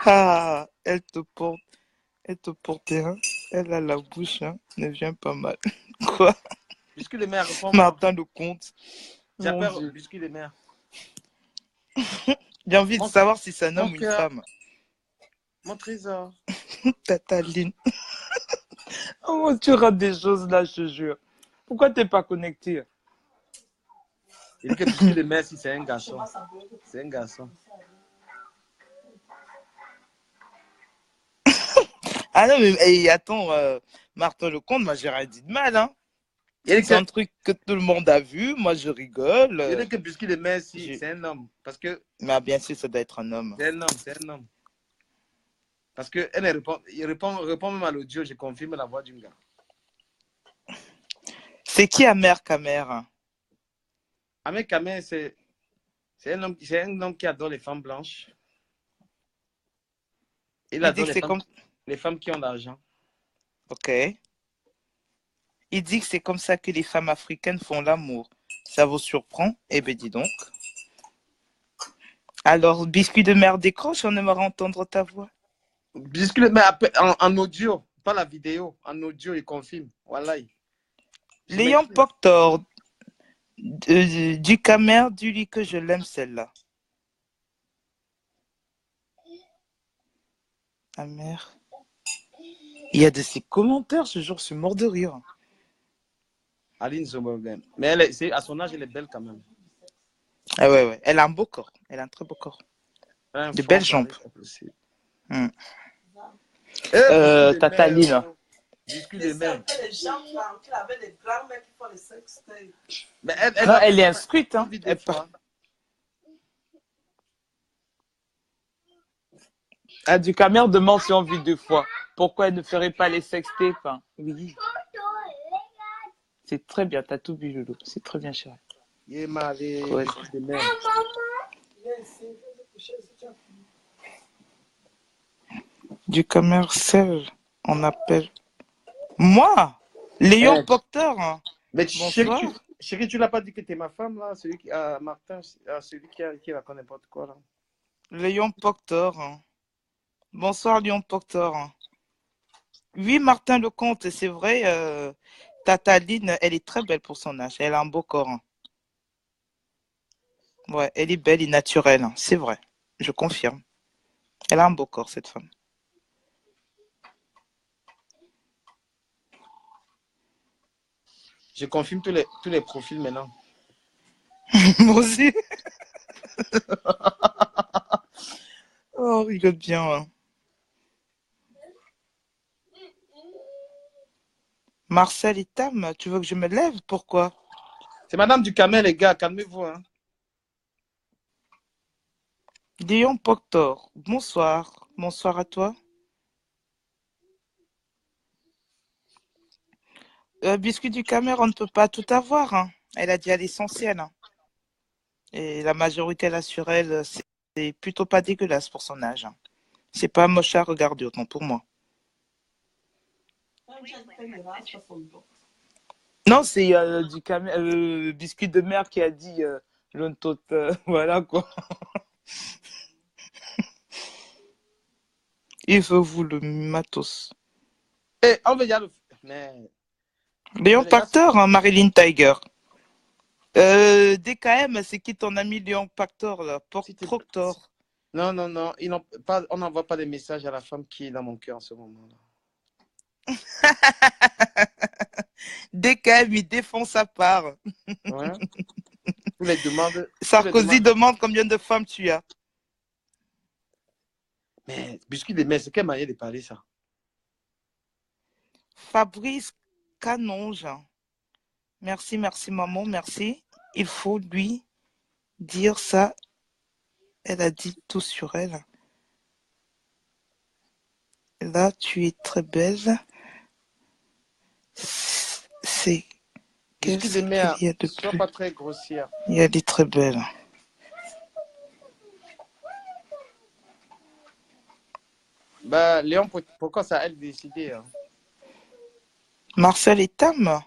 Ah, elle te porte, hein. Elle a la bouche, hein. Ne vient pas mal. Quoi? Biscuit de merde, réponds. Martin le comte. J'appelle biscuit de merde. J'ai envie de savoir si c'est un homme ou une femme. Mon trésor. Tata Aline. Oh, tu rates des choses là, je te jure. Pourquoi t'es pas connecté? Il dit que biscuit de merde, si c'est un garçon. C'est un garçon. Ah non, mais hey, attends, Martin Lecomte, moi j'ai rien dit de mal, hein. C'est un truc que tout le monde a vu, moi je rigole. Il dit que biscuit de merde, si c'est un homme. Parce que. Mais bien sûr, ça doit être un homme. C'est un homme. Parce que il répond même à l'audio, je confirme la voix d'un gars. C'est qui Amer Kamer? Amer Kamer, c'est un homme qui adore les femmes blanches. Il adore les femmes qui ont de l'argent. Ok. Il dit que c'est comme ça que les femmes africaines font l'amour. Ça vous surprend? Eh bien, dis donc. Alors, biscuit de merde décroche, on aimerait entendre ta voix. Biscuit de merde en audio, pas la vidéo. En audio, il confirme. Voilà. Léon Poctor, du Camer, dis-lui que je l'aime celle-là. Amer. Il y a de ces commentaires ce jour, je suis mort de rire. Aline Zobogen. Mais à son âge, elle est belle quand même. Ah ouais. Elle a un beau corps. Elle a un très beau corps. De belles jambes. Tata Aline. Biscuit de merde. Les gens qui avaient des grands mecs qui font les sextapes. Mais elle est inscrite. Hein. Du Camer demande si on vit 2 fois. Pourquoi elle ne ferait pas les sextapes? Hein? Oui. C'est très bien, t'as tout vu, Loulou. C'est très bien, chérie. Du commercial, on appelle. Moi? Léon Poctor. Hein. Mais chérie, tu l'as pas dit que t'es ma femme, là? Celui qui Martin, celui qui raconte n'importe quoi, là. Léon Poctor. Hein. Bonsoir, Léon Poctor. Hein. Oui, Martin Lecomte, c'est vrai. Tata Aline, elle est très belle pour son âge. Elle a un beau corps. Hein. Ouais, elle est belle et naturelle. Hein. C'est vrai. Je confirme. Elle a un beau corps, cette femme. Je confirme tous les profils maintenant. Moi aussi. Oh, rigole bien. Hein. Marcel et Tam, tu veux que je me lève? Pourquoi? C'est Madame du Camer, les gars, calmez-vous. Hein. Léon Poctor, bonsoir. Bonsoir à toi. Biscuit du Camer, on ne peut pas tout avoir. Hein. Elle a dit à l'essentiel. Hein. Et la majorité, là, sur elle, c'est plutôt pas dégueulasse pour son âge. Hein. C'est pas moche à regarder, autant pour moi. Non, c'est du Camer, Biscuit de mer qui a dit l'ontot, voilà quoi. Il veut vous le matos. Et on veut déjà le faire. Mais Léon les gars, Pactor, hein, Marilyn Tiger. DKM, c'est qui ton ami Léon Pactor, là? si t'es- Proctor. non, non, non. On n'envoie pas des messages à la femme qui est dans mon cœur en ce moment-là. DKM, il défend sa part. Ouais. Tous les demandes. Sarkozy demande combien de femmes tu as. Mais biscuit de mer, c'est quelle manière de parler ça? Fabrice Canonge. Merci, merci maman, merci. Il faut lui dire ça. Elle a dit tout sur elle. Là, tu es très belle. C'est Biscuit de mer, qu'il y a de sois plus. pas très grossière. Il y a des très belles. Bah, Léon, pourquoi ça a elle décidé? Hein? Marcel et Tam.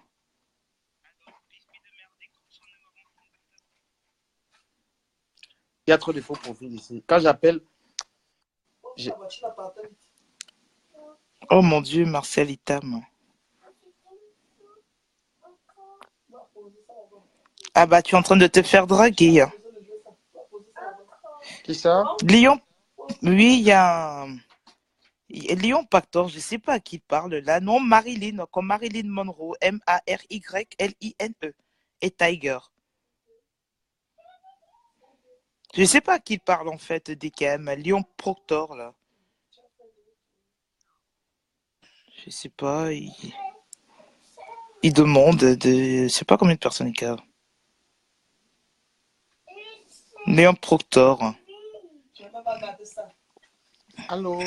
Il y a trop de faux profils ici. Quand j'appelle, Oh mon Dieu, Marcel et Tam. Ah bah, tu es en train de te faire draguer. qui ça? Lyon, oui, il y a un... Léon Pactor, je ne sais pas à qui parle là. Non, Marilyn, comme Marilyn Monroe, Marylline, et Tiger. Je ne sais pas à qui parle en fait, DKM. Léon Proctor, là. Je ne sais pas. Il demande de. Je ne sais pas combien de personnes il y a. Léon Proctor. Allô?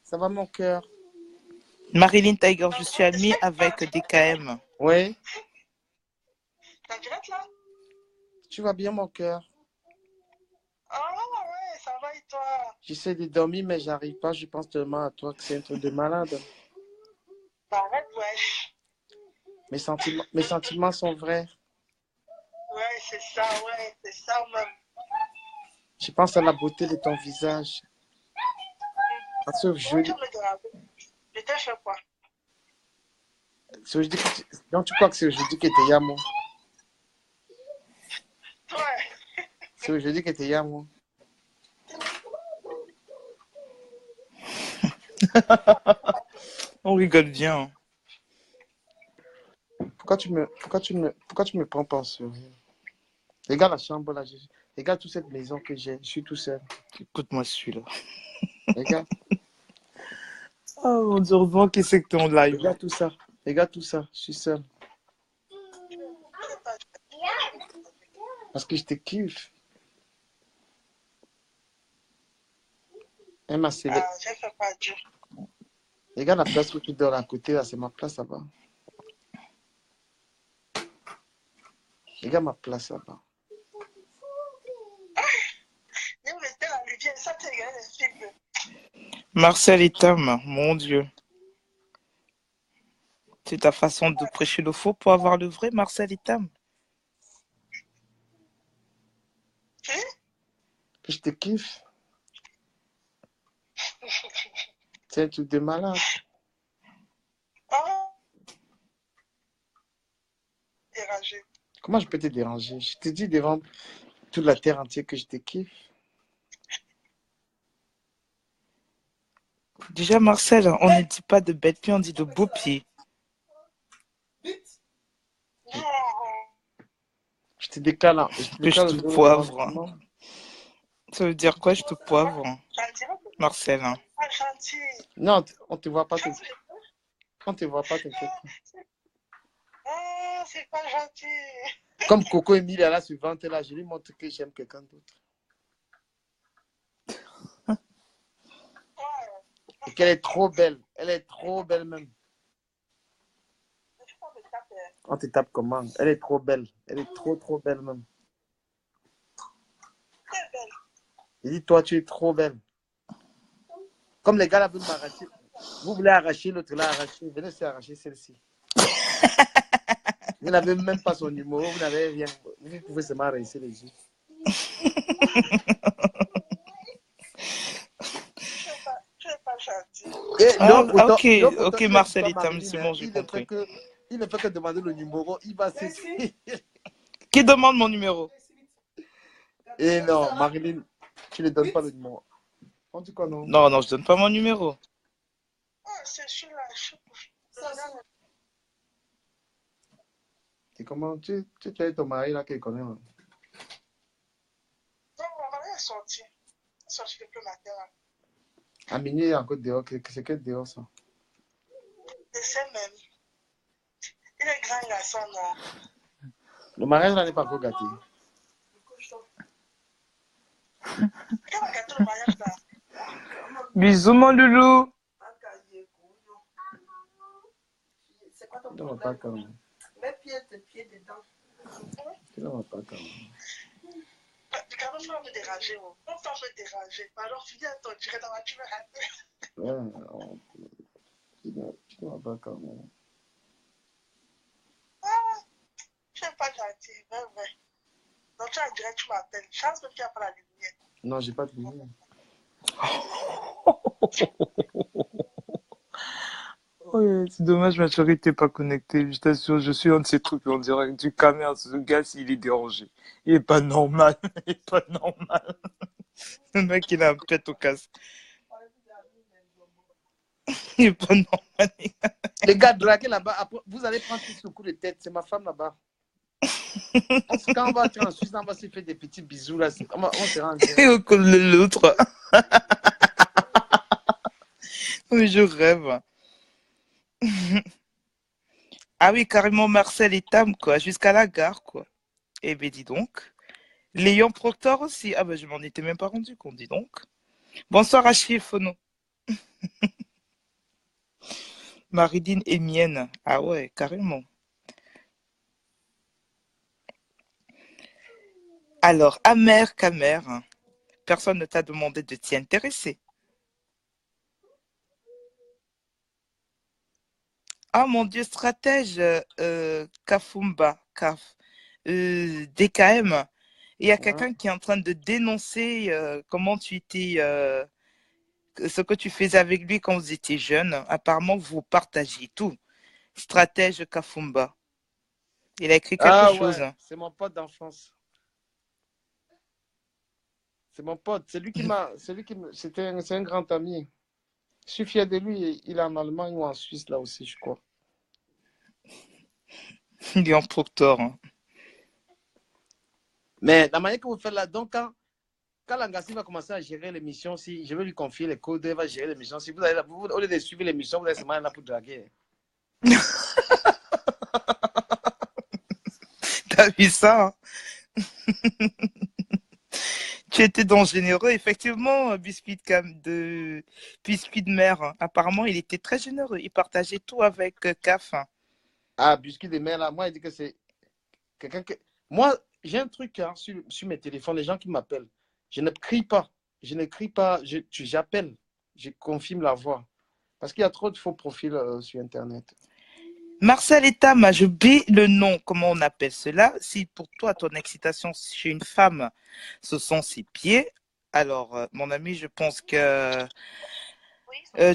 Ça va mon cœur? Marilyn Tiger, je suis amie avec DKM. Oui? T'as direct là? Tu vas bien mon cœur? Ah ouais, ça va et toi? J'essaie de dormir mais j'arrive pas. Je pense tellement à toi que c'est un truc de malade. Arrête, wesh. Mes sentiments sont vrais. Ouais, c'est ça même. Je pense à la beauté de ton visage. À ce Comment joli. tu me déranges? Je t'ai fait quoi? Donc tu crois que c'est aujourd'hui que tu es moi? Ouais. C'est aujourd'hui que tu es moi? On rigole bien. Pourquoi tu me prends pas en sérieux? Regarde la chambre là. Regarde toute cette maison que j'ai. Je suis tout seul. Écoute-moi celui-là. Regarde. Oh mon Dieu, heureusement qu'il sait que t'es en live. Regarde tout ça. Regarde tout ça. Je suis seul. Parce que je te kiffe. Elle m'a scellé. Ah, j'ai fait quoi, Dieu? Regarde la place où tu dors à côté là. C'est ma place là-bas. Regarde ma place là-bas. Il me restait la rivière, ça t'est regardé les films. Marcel et Tam, mon Dieu. C'est ta façon de prêcher le faux pour avoir le vrai, Marcel et Tam. Je te kiffe. C'est un truc de malade. Oh, dérangé. Comment je peux te déranger? Je te dis devant toute la terre entière que je te kiffe. Déjà, Marcel, on ne dit pas de bêtes pieds, on dit de beaux pieds. Je te décale. Que je te poivre. Ça veut dire quoi, je te poivre, Marcel? Pas gentil. Non, on te voit pas. On te voit pas, t'inquiète. Oh, c'est pas gentil. Comme Coco Emile est là sur vente là, je lui montre que j'aime quelqu'un d'autre. Et qu'elle est trop belle. Elle est trop belle même. On te tape comment? Elle est trop belle. Elle est trop belle même. Il dit, toi, tu es trop belle. Comme les gars là veulent m'arracher. Vous voulez arracher l'autre là, arracher. Venez se arracher celle-ci. Vous n'avez même pas son numéro, vous n'avez rien. Vous pouvez seulement arracher les yeux. gentil. Et Ah, l'autre autant, ok, ok, Marcel et Tam, c'est bon, j'ai compris. Il ne fait que demander le numéro, il va Merci. s'écrire. Qui demande mon numéro? Et non, Marilyn, tu ne donnes pas le numéro. On dit quoi, non? Non, non, je donne pas mon numéro. Ah, c'est celui-là. Et comment tu as ton mari là qu'il connaît, hein? Non, mon mari est sorti. Il est sorti depuis le matin. Là. À minuit, il y a encore dehors. C'est quel dehors, ça? Je sais même. Il est grand garçon, non? Le mariage là n'est pas encore gâté. Quand on gâte le mariage là? Bisous, mon loulou. C'est quoi ton Tu ne vas pas problème? quand même. Mets tes pieds dedans. Tu ne vas pas quand même. Quand même, on me déranger. On peut me déranger. Alors, tu viens à ton tiré dans la tu vas rater. Ouais, tu ne vas pas quand même. Je n'ai pas gentil. Ouais, ouais. Donc, tu as direct, tu m'appelles. Chance que tu n'as pas la lumière. Non, j'ai pas de lumière. Ouais, c'est dommage, ma chérie, t'es pas connectée. Je t'assure, je suis un de ces trucs, on dirait du caméra. Ce gars, il est dérangé. Il est pas normal. Il est pas normal. Le mec, il a un pet au casque. Il est pas normal. Les gars, draguez là-bas. Après, vous allez prendre tous le coup de tête. C'est ma femme là-bas. Quand on va être en Suisse, on va se faire des petits bisous là. On se rend Et au col de l'autre. Mais je rêve. Ah oui, carrément Marcel et Tam, quoi. Jusqu'à la gare, quoi. Eh ben, dis donc. Léon Proctor aussi. Ah ben, je m'en étais même pas rendu compte, dis donc. Bonsoir Achille Phono. Maridine et mienne. Ah ouais, carrément. Alors, amère qu'amère, personne ne t'a demandé de t'y intéresser. Ah mon Dieu, stratège, Kafumba, Kaf, DKM. Il y a quelqu'un qui est en train de dénoncer comment tu étais, ce que tu faisais avec lui quand vous étiez jeune. Apparemment, vous partagez tout. Stratège Kafumba. Il a écrit quelque chose. Ouais, c'est mon pote d'enfance. C'est mon pote. C'est lui qui m'a. C'est un grand ami. Je suis fier de lui. Il est en Allemagne ou en Suisse là aussi, je crois. Il est en proctor. Hein. Mais la manière que vous faites là, donc quand Langassi va commencer à gérer l'émission, si je vais lui confier les codes, il va gérer l'émission. Si vous allez là, au lieu de suivre l'émission, vous allez seulement là pour draguer. T'as vu ça hein. Tu étais donc généreux, effectivement, Biscuit de mer. Hein. Apparemment, il était très généreux. Il partageait tout avec CAF. Hein. Ah, Biscuit de mer là, moi, il dit que c'est quelqu'un que. Moi, j'ai un truc hein, sur mes téléphones, les gens qui m'appellent. Je ne crie pas. Je ne crie pas. J'appelle. Je confirme la voix. Parce qu'il y a trop de faux profils sur Internet. Marcel Etam, j'oublie le nom, comment on appelle cela. Si pour toi, ton excitation chez une femme, ce sont ses pieds, alors, mon ami, je pense que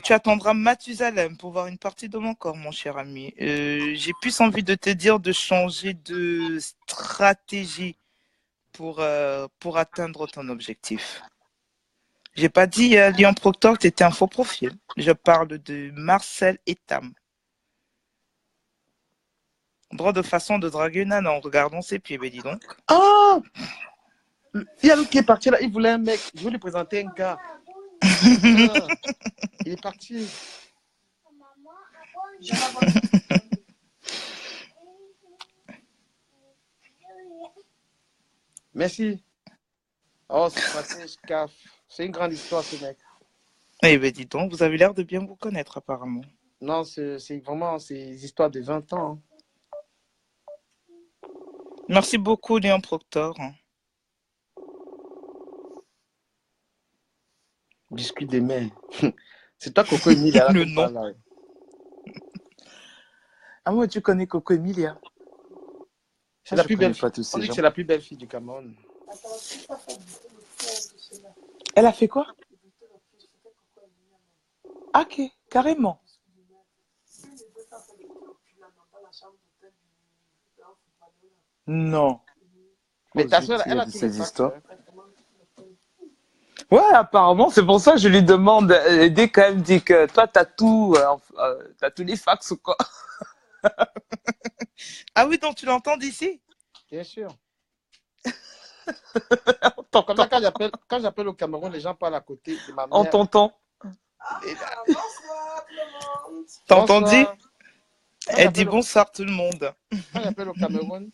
tu attendras Mathusalem pour voir une partie de mon corps, mon cher ami. J'ai plus envie de te dire de changer de stratégie pour atteindre ton objectif. J'ai pas dit Lyon Proctor que tu étais un faux profil. Je parle de Marcel Etam. Droit de façon de draguer une nana en regardant ses pieds, ben dis donc. Ah! Il y a l'autre qui est parti là, il voulait un mec. Je vais lui présenter un gars. Il est parti. Merci. Oh, c'est une grande histoire, ce mec. Eh ben dis donc, vous avez l'air de bien vous connaître apparemment. Non, c'est vraiment des histoires de 20 ans. Hein. Merci beaucoup, Léon Proctor. Biscuit des mers. C'est toi, Coco Emilia. Le nom. Ah moi, tu connais Coco Emilia. C'est la plus belle fille. On dit que c'est la plus belle fille du Cameroun. Elle a fait quoi? Ok, carrément. Non. Mais Oh, ta zut, soeur, il y elle a a de tous les ces fax. histoires. Hein. Ouais, apparemment, c'est pour ça que je lui demande, dès qu'elle me dit que toi, t'as tous les fax ou quoi. Ah oui, donc tu l'entends d'ici? Bien sûr. On Comme ça, t'entend. quand j'appelle au Cameroun, les gens parlent à côté de ma On mère. t'entend. Et- Bonsoir tout le monde. T'as entendu? Bonsoir. Quand Elle dit j'appelle au, bonsoir tout le monde. quand j'appelle au Cameroun,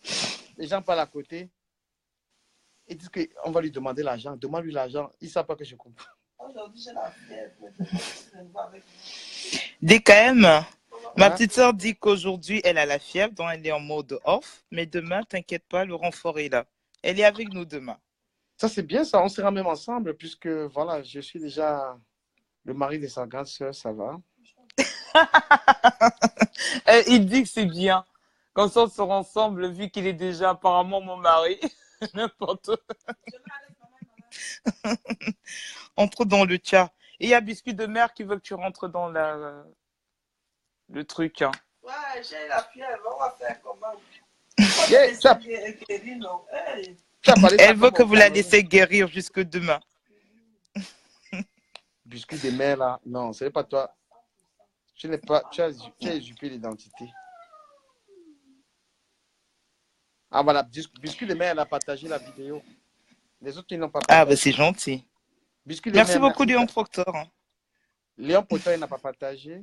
les gens parlent à côté. Ils disent qu'on va lui demander l'argent. Demande-lui l'argent. Ils ne savent pas que je comprends. Aujourd'hui, j'ai la fièvre. Je vais voir avec vous. DKM, ma Hein? petite sœur dit qu'aujourd'hui, elle a la fièvre, donc elle est en mode off. Mais demain, t'inquiète pas, le renfort est là. Elle est avec nous demain. Ça, c'est bien ça. On sera même ensemble puisque, voilà, je suis déjà le mari de sa grande sœur. Ça va. Il dit que c'est bien. Comme ça, on sera ensemble, vu qu'il est déjà apparemment mon mari. N'importe où. Entre dans le chat. Et il y a Biscuit de Mer qui veut que tu rentres dans le truc. Hein. Ouais, j'ai la fièvre. On va faire comment? Yeah, tu as parlé ça Elle veut comme que au vous la Cameroun. laissez guérir jusque demain. Biscuit de mer, là. Non, ce n'est pas toi. Tu n'es pas. Tu as usurpé l'identité. Ah, voilà. Biscuit de mer, elle a partagé la vidéo. Les autres, ils n'ont pas Ah, partagé. bah c'est gentil. Biscuit de Merci mer, beaucoup, merci. Léon Proctor. Hein. Léon Potin, il n'a pas partagé.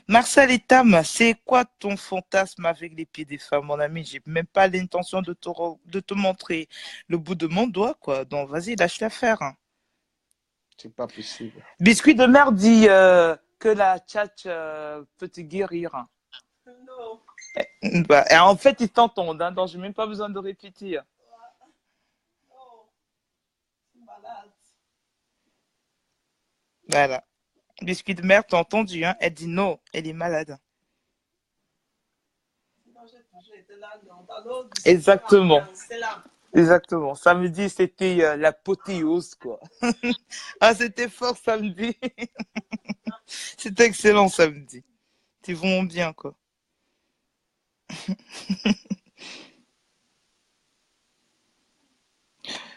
Marcel et Tam, c'est quoi ton fantasme avec les pieds des femmes, mon ami? J'ai même pas l'intention de te montrer le bout de mon doigt, quoi. Donc, vas-y, lâche l'affaire. Hein. C'est pas possible. Biscuit de mer dit que la tchatch peut te guérir. Hein. Non. Bah, et en fait, ils t'entendent, hein, donc j'ai même pas besoin de répéter. Oh, je suis malade. Voilà. Biscuit de mer, t'as entendu, hein? Elle dit non, elle est malade. Sinon, j'ai toujours été là, non. Dans l'autre, Exactement. c'est là. Exactement. Samedi, c'était l'apothéose, quoi. Ah, c'était fort samedi. C'était excellent samedi. C'était vraiment bien, quoi.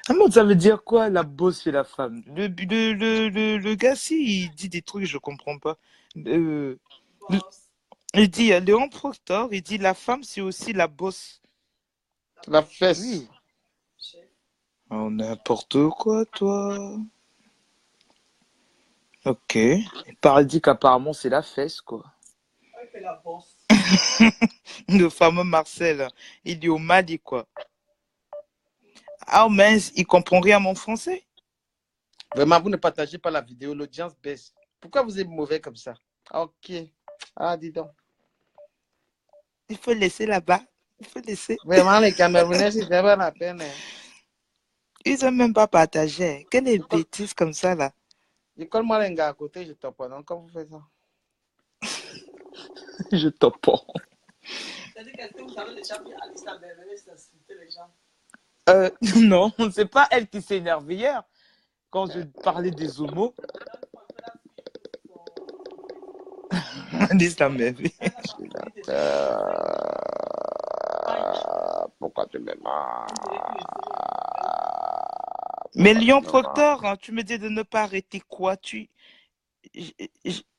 Ah, mais ça veut dire quoi, la bosse et la femme? Le gars, si, il dit des trucs, je comprends pas. Euh, il dit, Léon Proctor, il dit, la femme, c'est aussi la bosse. La fesse. Oui. Oh, n'importe quoi, toi. Ok. Il dit qu'apparemment, c'est la fesse, quoi. Ouais, la bosse. Le fameux Marcel, il est au Mali, quoi. Ah, mince, il comprend rien à mon français. Vraiment, vous ne partagez pas la vidéo, l'audience baisse. Pourquoi vous êtes mauvais comme ça? Ok. Ah, dis donc. Il faut laisser là-bas. Il faut laisser. Vraiment, les Camerounais, c'est pas la peine. Hein. Ils n'ont même pas partagé. Quelle est bêtise comme ça, là? Je colle moi les gars à côté, je tape pas. Donc, comment vous faites ça? Je tape pas. C'est-à-dire que vous avez déjà mis Alice à Beverly d'insulter les gens. Non, c'est pas elle qui s'est énervée hier quand je parlais des homos. Alice la même. Pourquoi tu m'aimes? Mais Léon Proctor, hein, tu me dis de ne pas arrêter quoi?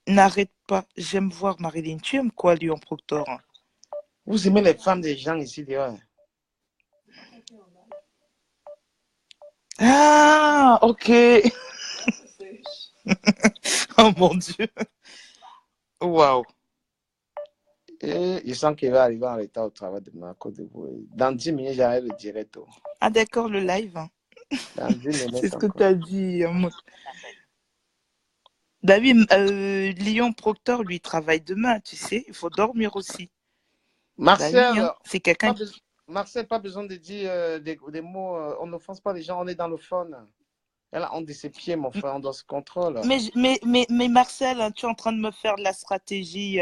N'arrête pas. J'aime voir Marilyn. Tu aimes quoi, Léon Proctor? Hein? Vous aimez les femmes des gens ici dehors? Ah, ok. Oh mon Dieu. Waouh. Et je sens qu'il va arriver en retard au travail demain à cause de vous. Dans 10 minutes, j'arrête le direct. Ah, d'accord, le live. Hein. Dans 10 minutes. C'est ce que tu as dit. David, Léon Proctor, lui, travaille demain, tu sais. Il faut dormir aussi. Marcel, hein, c'est quelqu'un. Marcel, pas besoin de dire des mots. On n'offense pas les gens, on est dans le fun. Elle a honte de ses pieds, mon frère, on doit se contrôler. Mais Marcel, hein, tu es en train de me faire de la stratégie,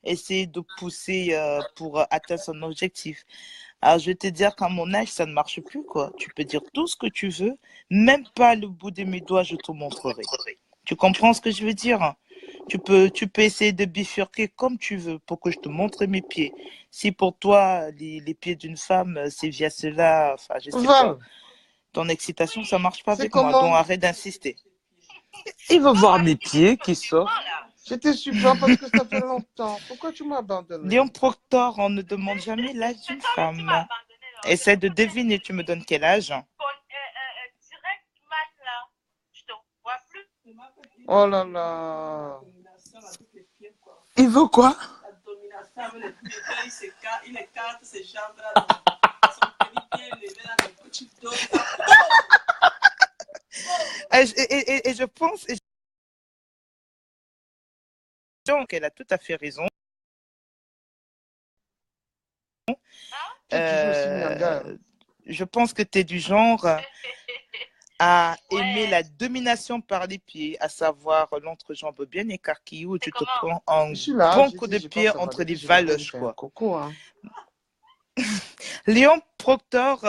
essayer de pousser pour atteindre son objectif. Alors, je vais te dire qu'à mon âge, ça ne marche plus, quoi. Tu peux dire tout ce que tu veux, même pas le bout de mes doigts, je te montrerai. Tu comprends ce que je veux dire? Tu peux essayer de bifurquer comme tu veux pour que je te montre mes pieds. Si pour toi, les pieds d'une femme, c'est via cela, enfin, je sais pas, Val, ton excitation, ça marche pas c'est avec moi, donc comment? arrête d'insister. Il veut voir mes pieds qui sortent. Je te suppliant parce que ça fait longtemps. Pourquoi tu m'as abandonné? Léon Proctor, on ne demande jamais l'âge d'une femme. Essaie de deviner, tu me donnes quel âge? Oh là là. Il veut quoi? Et je pense qu'elle a tout à fait raison. Tu es toujours aussi Nyanga. Je pense que tu es du genre à aimer la domination par les pieds, à savoir l'entrejambe bien écarquillée où tu te prends un Je suis là, bon j'ai coup dit, de je pied pense entre les je vais valoches, faire un quoi. coco, hein. Léon Proctor,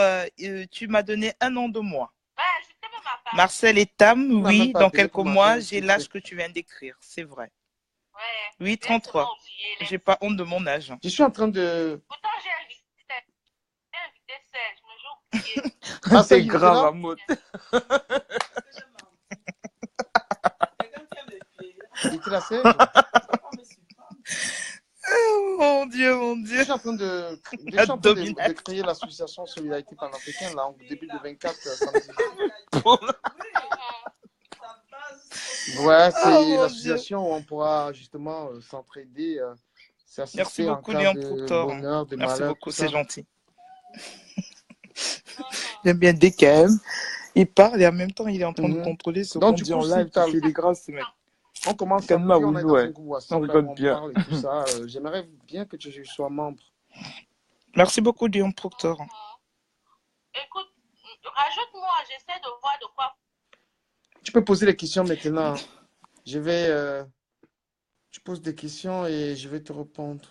tu m'as donné un an de moins. Marcel et Tam, Tu m'as même oui, pas dans appelé quelques pour mois, manger j'ai un petit l'âge truc. que tu viens d'écrire, c'est vrai. Oui, 33. J'ai pas honte de mon âge. Je suis en train de... Ah, C'est Serge, il était grave, là? Amout. Il était là, Serge? Oh, mon Dieu, mon Je Dieu. suis en train de Domination. créer l'association Solidarité panafricaine, là, en début de 24 samedi. Ouais, c'est Oh, mon l'association où on pourra justement s'entraider, Merci s'assister en beaucoup, cas Léon de Proctor. bonheur, de Merci malheur, beaucoup, tout c'est ça. gentil. J'aime bien DKM. Il parle et en même temps, il est en train de Mhm. contrôler ce Donc, qu'on du dit coup, en si live. t'as- Il est grave, ce mec. on commence Calme-moi, samedi, on est oui, dans ouais. un groupe On WhatsApp là, où rigole on bien. parle et tout ça. J'aimerais bien que tu sois membre. Merci beaucoup, Léon Proctor. Écoute, rajoute-moi, j'essaie de voir de quoi. Tu peux poser les questions maintenant. Je vais... tu poses des questions et je vais te répondre.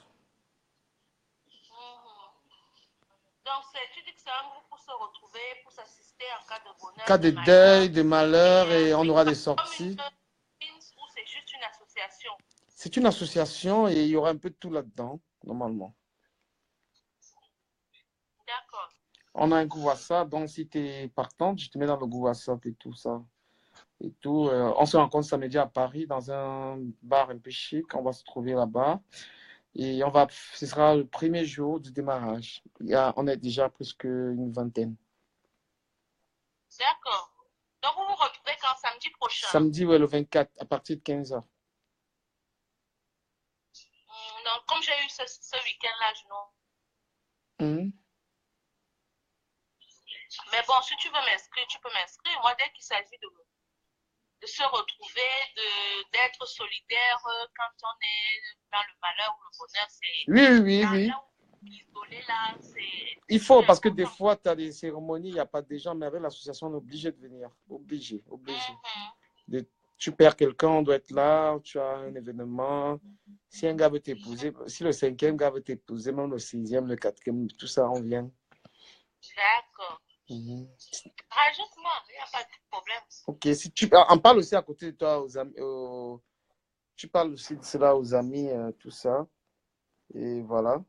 Donc, tu dis que c'est un groupe pour se retrouver, pour s'assister en cas de bonheur. Cas de deuil, de malheur, et on aura des sorties. Ou c'est juste une association? C'est une association et il y aura un peu de tout là-dedans, normalement. D'accord. On a un groupe WhatsApp, donc si tu es partante, je te mets dans le groupe WhatsApp et tout ça. Et tout. On se rencontre samedi à Paris dans un bar un peu chic. On va se trouver là-bas. Et ce sera le premier jour du démarrage. On est déjà presque une vingtaine. D'accord. Donc, vous vous retrouvez quand samedi prochain? Samedi, ouais, le 24, à partir de 15h. Donc, comme j'ai eu ce week-end-là, je non. Mais bon, si tu veux m'inscrire, tu peux m'inscrire. Moi, dès qu'il s'agit de se retrouver, d'être solidaire quand on est dans le malheur ou le bonheur, c'est... Oui. Là où isolé, là, c'est... Il faut, parce que des fois, tu as des cérémonies, il n'y a pas de gens, mais avec l'association, on est obligé de venir. Obligé. Tu perds quelqu'un, on doit être là, tu as un événement. Si un gars veut t'épouser, si le 5e gars veut t'épouser, même le 6e, le 4e, tout ça, on vient. D'accord. Rajoute-moi, il n'y a pas de problème. Ok, si on parle aussi à côté de toi aux amis, tu parles aussi de cela aux amis, tout ça. Et voilà.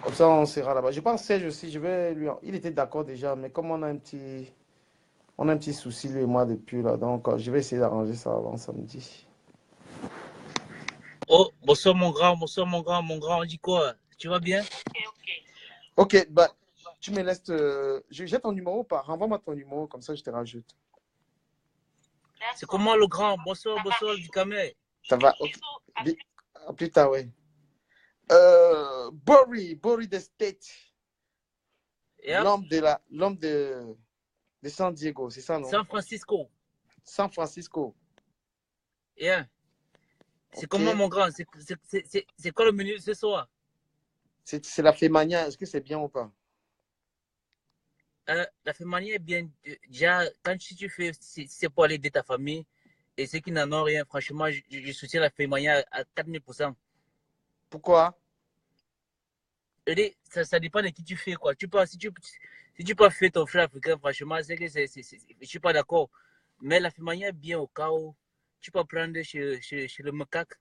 Comme ça, on sera là-bas. Je pense Serge aussi, il était d'accord déjà, mais comme on a un petit souci, lui et moi, depuis là, donc je vais essayer d'arranger ça avant samedi. Oh, bonsoir mon grand, on dit quoi? Tu vas bien? Ok, bah, tu me laisses, j'ai ton numéro ou pas? Renvoie-moi ton numéro, comme ça je te rajoute. C'est comment le grand? Bonsoir du Camer. Ça va, ok. Plus tard, ouais. Bori the State. Yeah. L'homme de San Diego, c'est ça, non? San Francisco. San Francisco. Yeah. C'est comment mon grand? C'est quoi le menu ce soir? C'est la Fémania, est-ce que c'est bien ou pas? La Fémania est bien. Déjà, quand tu fais, c'est pour aller aider ta famille et ceux qui n'en ont rien, franchement, je soutiens la Fémania à 4000%. Pourquoi? Je dis, ça dépend de qui tu fais, quoi. Si tu peux faire ton frère africain, franchement, c'est que je suis pas d'accord. Mais la famille est bien au cas où tu peux prendre chez le macaque.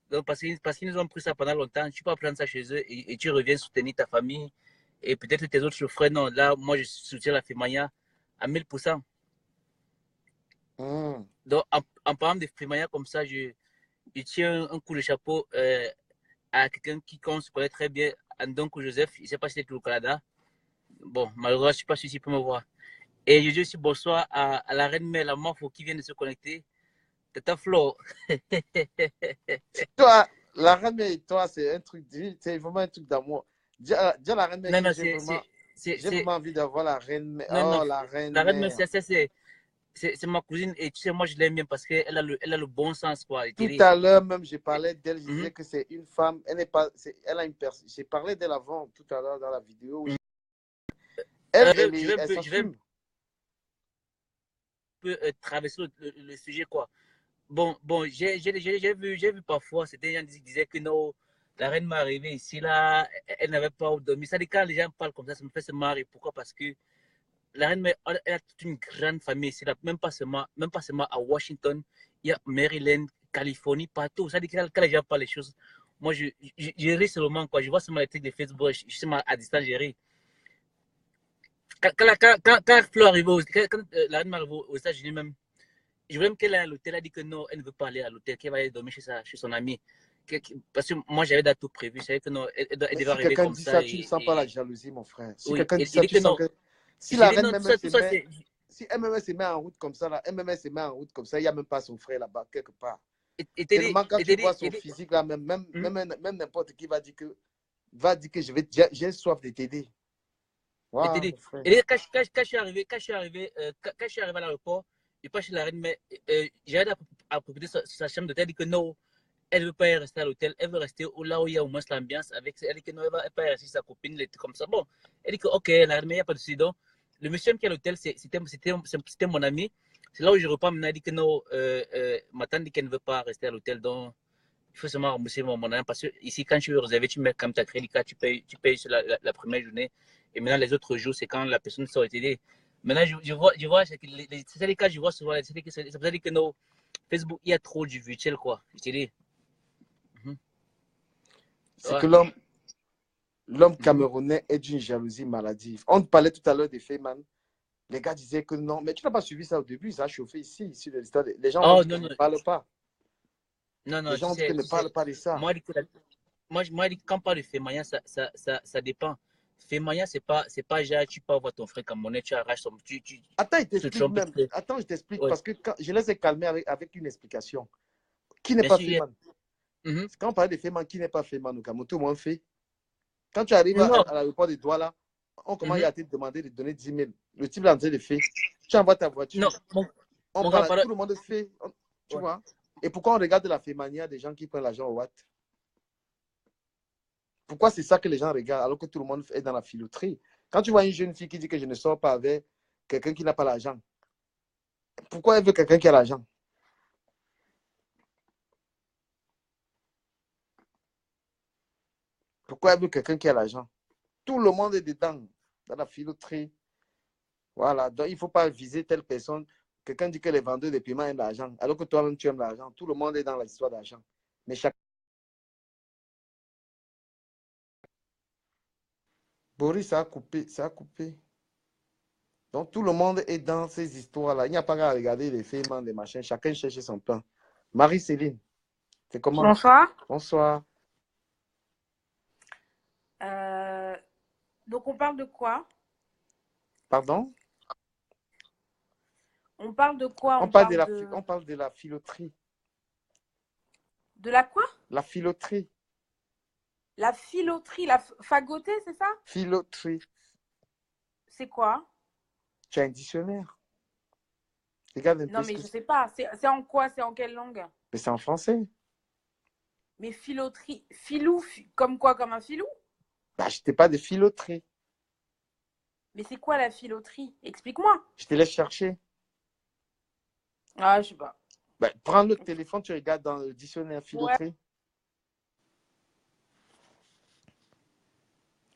Donc, parce qu'ils nous ont pris ça pendant longtemps, tu peux prendre ça chez eux et tu reviens soutenir ta famille. Et peut-être tes autres frères, non. Là, moi, je soutiens la Femaya à 1000%. Donc, en parlant de Femaya comme ça, je tiens un coup de chapeau à quelqu'un qui se connaît très bien, Andonko Joseph. Il ne sait pas si c'est au Canada. Bon, malheureusement, je ne sais pas si peut me voir. Et je dis aussi bonsoir à la reine mère, la Morpho, qui vient de se connecter. Tata Flo. Toi, la reine mère et toi, c'est un truc, c'est vraiment un truc d'amour. Dis à la reine mère Non, que non, j'ai vraiment envie d'avoir la reine mère. non, non, Oh, la reine la reine mère, mère. c'est ma cousine. Et tu sais, moi, je l'aime bien parce qu'elle a le bon sens, quoi. Tout à l'heure, même, je parlais d'elle, je Mhm. disais que c'est une femme, elle n'est pas, elle a une personne. J'ai parlé d'elle avant, tout à l'heure, dans la vidéo. Elle Je vais un s'assume. peu traverser le sujet, quoi. Bon, j'ai vu parfois, c'était des gens qui disaient que non, la reine m'est arrivée ici, là, elle n'avait pas où dormir. Ça dit, quand les gens parlent comme ça me fait se marrer. Pourquoi? Parce que la reine, elle a toute une grande famille ici, là, même pas seulement à Washington, il y a Maryland, Californie, partout. Ça dit que quand les gens parlent les choses, moi, je ris seulement, quoi. Je vois seulement les trucs de Facebook, je suis à distance, je ris. Quand Flo arrive, quand la reine m'arrive aux États-Unis même, je voulais même qu'elle aille à l'hôtel. Elle a dit que non, elle ne veut pas aller à l'hôtel, qu'elle va aller dormir chez son ami. Parce que moi, j'avais déjà tout prévu. Je savais que non, elle Mais devait si arriver quelqu'un comme dit ça. ça, tu ne sens pas la jalousie, mon frère. Si Oui, quelqu'un dit il ça, dit tu que sens non. que si J'ai la dit reine non, même tout ça, c'est. si MMS se met en route comme ça, là, MMS se met en route comme ça, il n'y a même pas son frère là-bas, quelque part. Et Tellement quand tu vois son dit, physique là, même n'importe qui va dire que j'ai soif de t'aider. Waouh, mon frère. quand je suis arrivé, à l'aéroport, je pas chez la reine, mais j'avais à proposer sa chambre d'hôtel. Elle dit que non, elle ne veut pas y rester à l'hôtel, elle veut rester là où il y a au moins l'ambiance avec. Elle dit que non, elle ne va pas y rester sa copine, les trucs comme ça. Bon, elle dit que ok, la reine, mais il n'y a pas de souci. Donc, le monsieur qui est à l'hôtel, c'était mon ami. C'est là où je repars maintenant. Elle dit que non, ma tante dit qu'elle ne veut pas rester à l'hôtel. Donc, il faut seulement rembourser mon ami parce que ici, quand tu veux réserver, tu mets comme ta crédit card, tu payes sur la première journée. Et maintenant, les autres jours, c'est quand la personne sort aidée. Maintenant, je vois c'est les cas, je vois souvent, c'est pour ça que non, Facebook, il y a trop du virtuel, quoi. Je te dis. C'est que l'homme camerounais est d'une jalousie maladive. On parlait tout à l'heure des Feynman. Les gars disaient que non, mais tu n'as pas suivi ça au début, ça a chauffé ici sur l'histoire. Les gens ont dit qu'ils ne parlent pas. Non, Les gens ont dit qu'ils ne parlent pas de ça. Moi, quand on parle de Fémaya, ça dépend. Fémaya, c'est pas genre, tu peux avoir ton frère camerounais, tu arraches son. Attends, je t'explique parce que je les ai calmés avec une explication. Qui n'est pas Féman? Quand on parle de Féman, qui n'est pas Féman au Cameroun? Tout le monde fait. Quand tu arrives à l'aéroport de Douala, on commence à te demander de donner 10 000. Le type là en train de faire. Tu envoies ta voiture. Non, tout le monde fait. Tu vois? Et pourquoi on regarde la Fémania des gens qui prennent l'argent au Watt? Pourquoi c'est ça que les gens regardent alors que tout le monde est dans la filouterie? Quand tu vois une jeune fille qui dit que je ne sors pas avec quelqu'un qui n'a pas l'argent, pourquoi elle veut quelqu'un qui a l'argent? Pourquoi elle veut quelqu'un qui a l'argent? Tout le monde est dedans, dans la filouterie. Voilà, donc il ne faut pas viser telle personne. Quelqu'un dit que les vendeurs de paiement aiment l'argent, alors que toi-même tu aimes l'argent. Tout le monde est dans l'histoire d'argent. Mais chaque... Boris, ça a coupé, ça a coupé. Donc tout le monde est dans ces histoires-là. Il n'y a pas qu'à regarder les films, les machins. Chacun cherche son pain. Marie-Céline, c'est comment? Bonsoir. Bonsoir. Donc on parle de quoi? Pardon? On parle de quoi? On parle de la filouterie. De la quoi? La filouterie. La filouterie, la fagoter, c'est ça? Filouterie. C'est quoi? Tu as un dictionnaire. Regarde un peu. Non, mais je ne sais pas. C'est en quoi? C'est en quelle langue? Mais c'est en français. Mais filouterie, filou, comme quoi? Comme un filou? Bah, je t'ai pas de filouterie. Mais c'est quoi la filouterie? Explique-moi. Je te laisse chercher. Ah, je sais pas. Bah, prends le téléphone, tu regardes dans le dictionnaire filouterie. Ouais.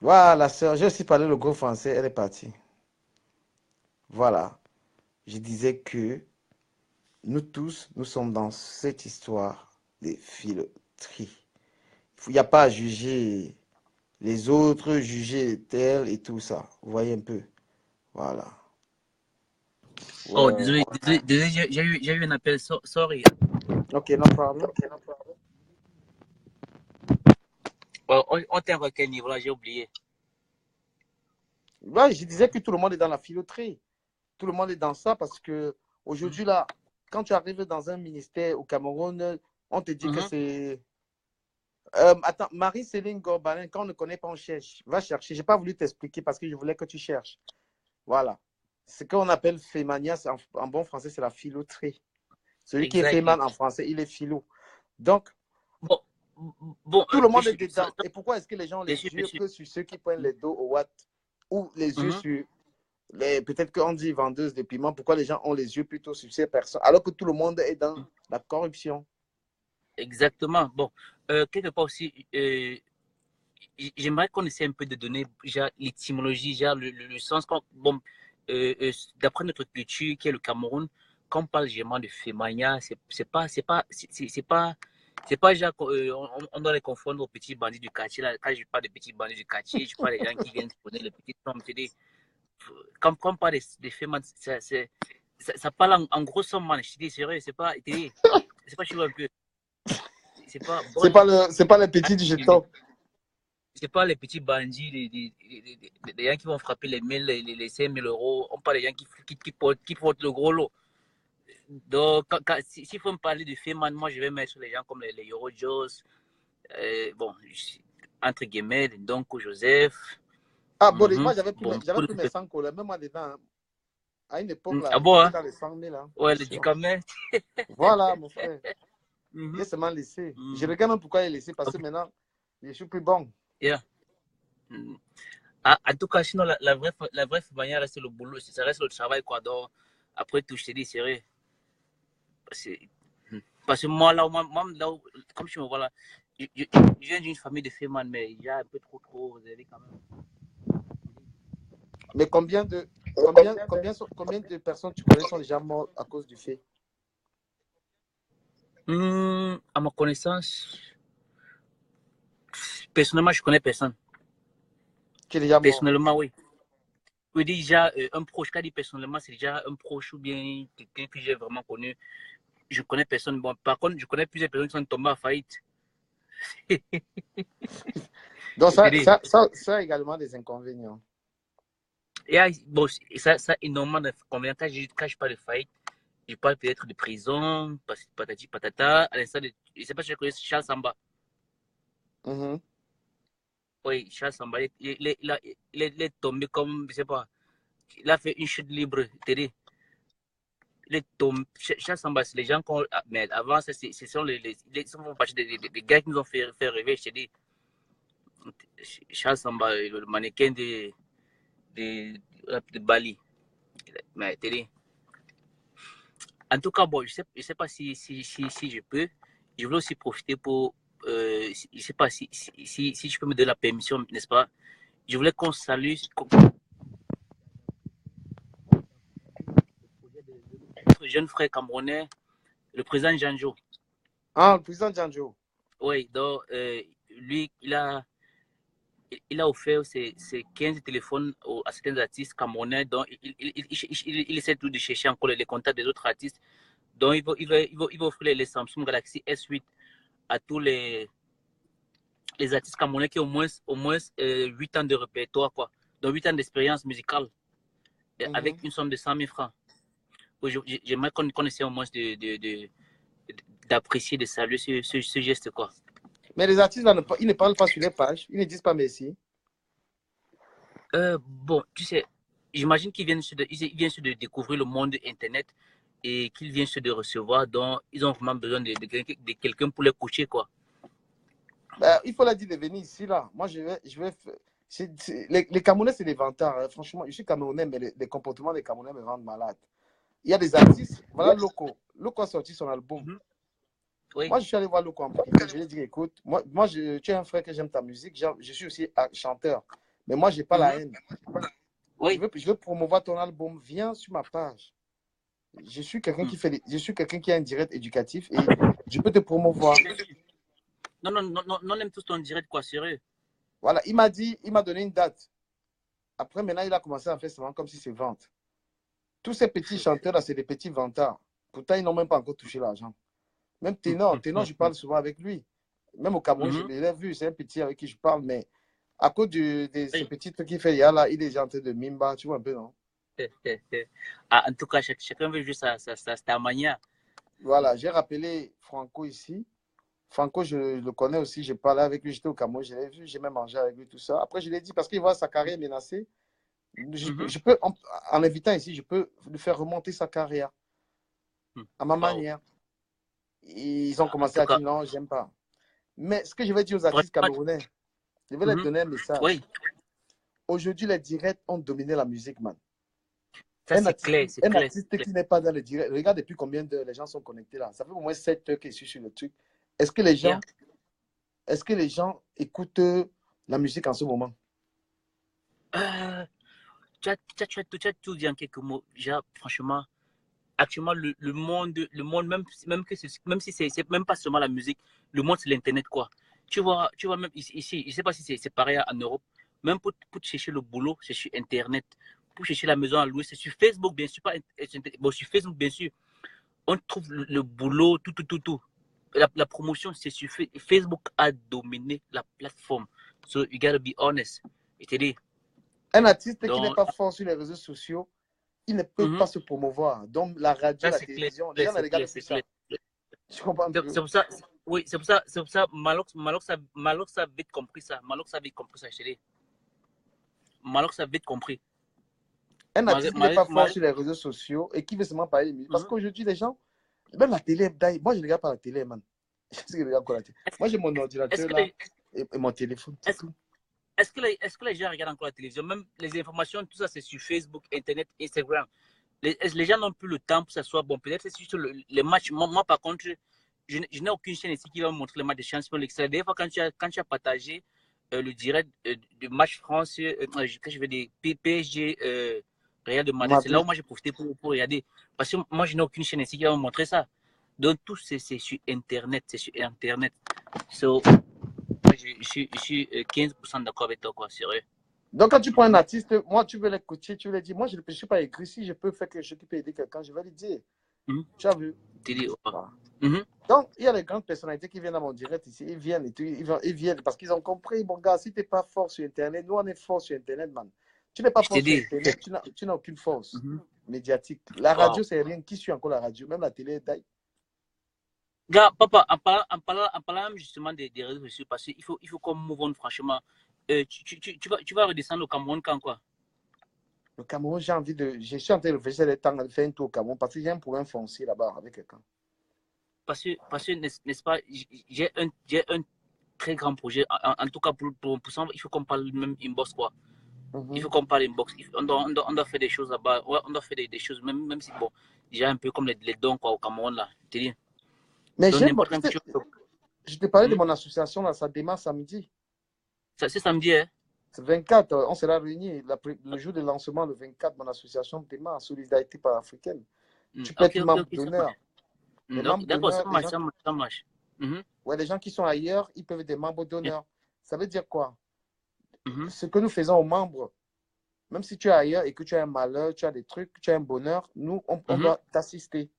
Voilà, sœur, j'ai aussi parlé le gros français, elle est partie. Voilà, je disais que nous tous, nous sommes dans cette histoire des filoteries. Il n'y a pas à juger les autres, juger tel et tout ça. Vous voyez un peu. Voilà. Oh, Ouais. désolé, j'ai eu un appel. Sorry. Ok, no problem. Oh, on t'est à quel niveau là? J'ai oublié. Ouais, je disais que tout le monde est dans la filoterie. Tout le monde est dans ça parce que aujourd'hui, là, quand tu arrives dans un ministère au Cameroun, on te dit que c'est. Attends, Marie-Céline Gorbalin, quand on ne connaît pas, on cherche. Va chercher. Je n'ai pas voulu t'expliquer parce que je voulais que tu cherches. Voilà. Ce qu'on appelle Fémania, en bon français, c'est la filoterie. Celui qui est Féman en français, il est philo. Donc, bon, tout le monde est dedans. Et pourquoi est-ce que les gens ont les sûr, yeux que sur ceux qui pointent les dos au watt ou les yeux sur les. Peut-être qu'on dit vendeuses de piments. Pourquoi les gens ont les yeux plutôt sur ces personnes alors que tout le monde est dans la corruption? Exactement. Bon, quelque part aussi, j'aimerais qu'on essaie un peu de donner l'étymologie, le sens. Bon, d'après notre culture qui est le Cameroun, quand on parle généralement de Fémania, c'est pas genre on doit les confondre aux petits bandits du quartier. Là, quand je parle de petits bandits du quartier, je parle des gens qui viennent donner les petites sommes. Quand on parle des Fémans, ça parle en gros somme, man. Je te dis, sérieux, c'est pas, je vois un peu. C'est pas les petits du jeton. C'est pas les petits bandits, les gens qui vont frapper les 1000, les 5000 euros. On parle des gens qui portent le gros lot. Donc, s'il faut me parler de Féman, moi, je vais mettre les gens comme les Eurojos, bon, entre guillemets, donc Joseph. Ah, bon, moi, j'avais pris mes 100 colas, même moi, dedans. À une époque, là, ah bon, dans les 100 000. Hein, ouais, le Ducamel. Voilà, mon frère. J'ai seulement laissé. Je regarde même pourquoi il a laissé, parce que maintenant, je suis plus bon. Yeah. En tout cas, sinon, la vraie manière, c'est le boulot, ça reste le travail, quoi. Donc, après tout, je te dis, c'est vrai. Parce que moi, là, comme je me vois là, je viens d'une famille de Féman, mais il y a un peu trop réservé quand même. Mais combien de personnes tu connais sont déjà mortes à cause du fait? À ma connaissance, personnellement, je connais personne. Qui est déjà mort? Personnellement, oui. Oui, déjà, un proche, quand dit personnellement, c'est déjà un proche ou bien quelqu'un que j'ai vraiment connu. Je connais personne. Bon, par contre, je connais plusieurs personnes qui sont tombées à faillite. Donc, ça a également des inconvénients. Et bon, ça énormément d'inconvénients. Quand je parle de faillite, je parle peut-être de prison, patati patata. À l'instant de, je ne sais pas si je connais Charles Samba. Oui, Charles Samba, il est tombé comme, je ne sais pas, il a fait une chute libre, Charles Samba, c'est les gens qu'on. Mais avant, ce sont les gars qui nous ont fait rêver, je te dis. Charles Samba, le mannequin de Bali. Mais t'es en tout cas, bon, je sais pas si je peux. Je voulais aussi profiter pour. Je sais pas si je peux me donner la permission, n'est-ce pas? Je voulais qu'on salue notre jeune frère camerounais, le président Janjo. Ah, le président Janjo. Oui, donc lui, il a offert ses 15 téléphones à certains artistes camerounais. Donc, il essaie tout de chercher encore les contacts des autres artistes. Donc, il va offrir les Samsung Galaxy S8 à tous les artistes camerounais qui ont au moins 8 ans de répertoire, quoi. Donc, 8 ans d'expérience musicale, avec une somme de 100 000 francs. J'aimerais qu'on essaie au moins d'apprécier, de saluer ce geste, quoi. Mais les artistes, là, ils ne parlent pas sur les pages. Ils ne disent pas merci. Bon, tu sais, j'imagine qu'ils viennent de découvrir le monde Internet et qu'ils viennent de recevoir. Donc, ils ont vraiment besoin de quelqu'un pour les coucher, quoi. Ben, il faut leur dire de venir ici, là. Moi, je vais les Camerounais, c'est des vantards. Hein. Franchement, je suis Camerounais, mais les comportements des Camerounais me rendent malade. Il y a des artistes. Voilà Loco. Loco a sorti son album. Oui. Moi, je suis allé voir Loco en privé. Je lui ai dit, écoute, moi tu es un frère que j'aime ta musique. Je suis aussi chanteur. Mais moi, j'ai pas la haine. Oui. Je veux promouvoir ton album. Viens sur ma page. Je suis quelqu'un je suis quelqu'un qui a un direct éducatif et je peux te promouvoir. Non, on aime tous ton direct, quoi, sérieux. Voilà, il m'a donné une date. Après, maintenant, il a commencé à faire seulement comme si c'est vente. Tous ces petits chanteurs là, c'est des petits vantards. Pourtant, ils n'ont même pas encore touché l'argent. Même Ténor, je parle souvent avec lui. Même au Cameroun, je l'ai vu, c'est un petit avec qui je parle, mais à cause de ces petits trucs qu'il fait, là, il est déjà en train de mimba, tu vois un peu, non? Ah, en tout cas, chacun veut juste sa manière. Voilà, j'ai rappelé Franco ici. Franco, je le connais aussi, j'ai parlé avec lui, j'étais au Cameroun, je l'ai vu, j'ai même mangé avec lui, tout ça. Après, je l'ai dit, parce qu'il voit sa carrière menacée, je peux, en invitant ici, je peux lui faire remonter sa carrière à ma manière. Ils ont commencé à dire non, j'aime pas. Mais ce que je vais dire aux artistes camerounais, je vais leur donner un message. Oui. Aujourd'hui, les directs ont dominé la musique, man. Ça, un artiste qui n'est pas dans les directs, regarde depuis combien d'heures les gens sont connectés là. Ça fait au moins 7 heures qu'ils sont sur le truc. Est-ce que les gens écoutent la musique en ce moment? Tu as tout dit en quelques mots. Déjà, franchement, actuellement, le monde même si c'est même pas seulement la musique, le monde, c'est l'Internet, quoi. Tu vois même ici, je sais pas si c'est pareil en Europe, même pour chercher le boulot, c'est sur Internet. Pour chercher la maison à louer, c'est sur Facebook, bien sûr. Bon, sur Facebook, bien sûr. On trouve le boulot, tout. La promotion, c'est sur Facebook a dominé la plateforme. So, you gotta be honest. Je te dis. Un artiste qui n'est pas fort sur les réseaux sociaux, il ne peut pas se promouvoir. Donc, la radio, la télévision, les gens ne regardent plus ça. Tu comprends? C'est pour ça, oui, c'est pour ça, Malox a vite compris ça. Malox a vite compris ça, je te dis. Malox a vite compris. Un artiste qui n'est pas fort sur les réseaux sociaux et qui veut seulement parler de musique. Parce qu'aujourd'hui, les gens, même la télé, moi, je ne regarde pas la télé, man. Je regarde quoi la télé. Moi, j'ai mon ordinateur là et mon téléphone. Est-ce que les gens regardent encore la télévision? Même les informations, tout ça, c'est sur Facebook, Internet, Instagram. Les gens n'ont plus le temps pour s'asseoir. Bon, peut-être c'est juste les matchs. Moi, par contre, je n'ai aucune chaîne ici qui va me montrer les matchs de Champions League. Des fois, quand tu as partagé le direct du match France, que je vais dire PSG, Real de Madrid, c'est là où moi j'ai profité pour regarder. Parce que moi, je n'ai aucune chaîne ici qui va me montrer ça. Donc, tout c'est sur Internet. C'est sur Internet. So, je suis 15% d'accord avec toi, quoi, sérieux. Donc, quand tu prends un artiste, moi, tu veux l'écouter, tu veux lui dire, moi, je ne suis pas écrit. Si je peux faire quelque chose qui peut aider quelqu'un, je vais lui dire. Tu as vu? Donc, il y a les grandes personnalités qui viennent à mon direct ici. Ils viennent parce qu'ils ont compris, mon gars, si tu n'es pas fort sur Internet, nous, on est fort sur Internet, man. Tu n'es pas fort sur Internet, tu n'as aucune force médiatique. La radio, c'est rien. Qui suit encore la radio? Même la télé, d'ailleurs. Gars, papa, en parlant justement des réseaux sociaux, parce qu'il faut qu'on move on, franchement. Tu vas redescendre au Cameroun quand, quoi? Le Cameroun, je suis en train de réfléchir le temps de faire un tour au Cameroun parce que j'ai un problème foncier là-bas avec quelqu'un. Parce que n'est-ce pas, j'ai un très grand projet. En tout cas, pour ça, il faut qu'on parle même inbox, quoi. Il faut qu'on parle inbox. On doit faire des choses là-bas. Ouais, on doit faire des choses, même si, bon, déjà un peu comme les dons, quoi, au Cameroun, là. Tu dis. Mais je te parlais de mon association, là, ça démarre samedi. C'est samedi, hein? C'est 24, on sera réunis. Le jour de lancement, le 24, mon association démarre, Solidarité Panafricaine. Tu peux être membre d'honneur. D'accord, ça marche. Ouais, les gens qui sont ailleurs, ils peuvent être des membres d'honneur. Ça veut dire quoi? Ce que nous faisons aux membres, même si tu es ailleurs et que tu as un malheur, tu as des trucs, tu as un bonheur, nous, on doit t'assister.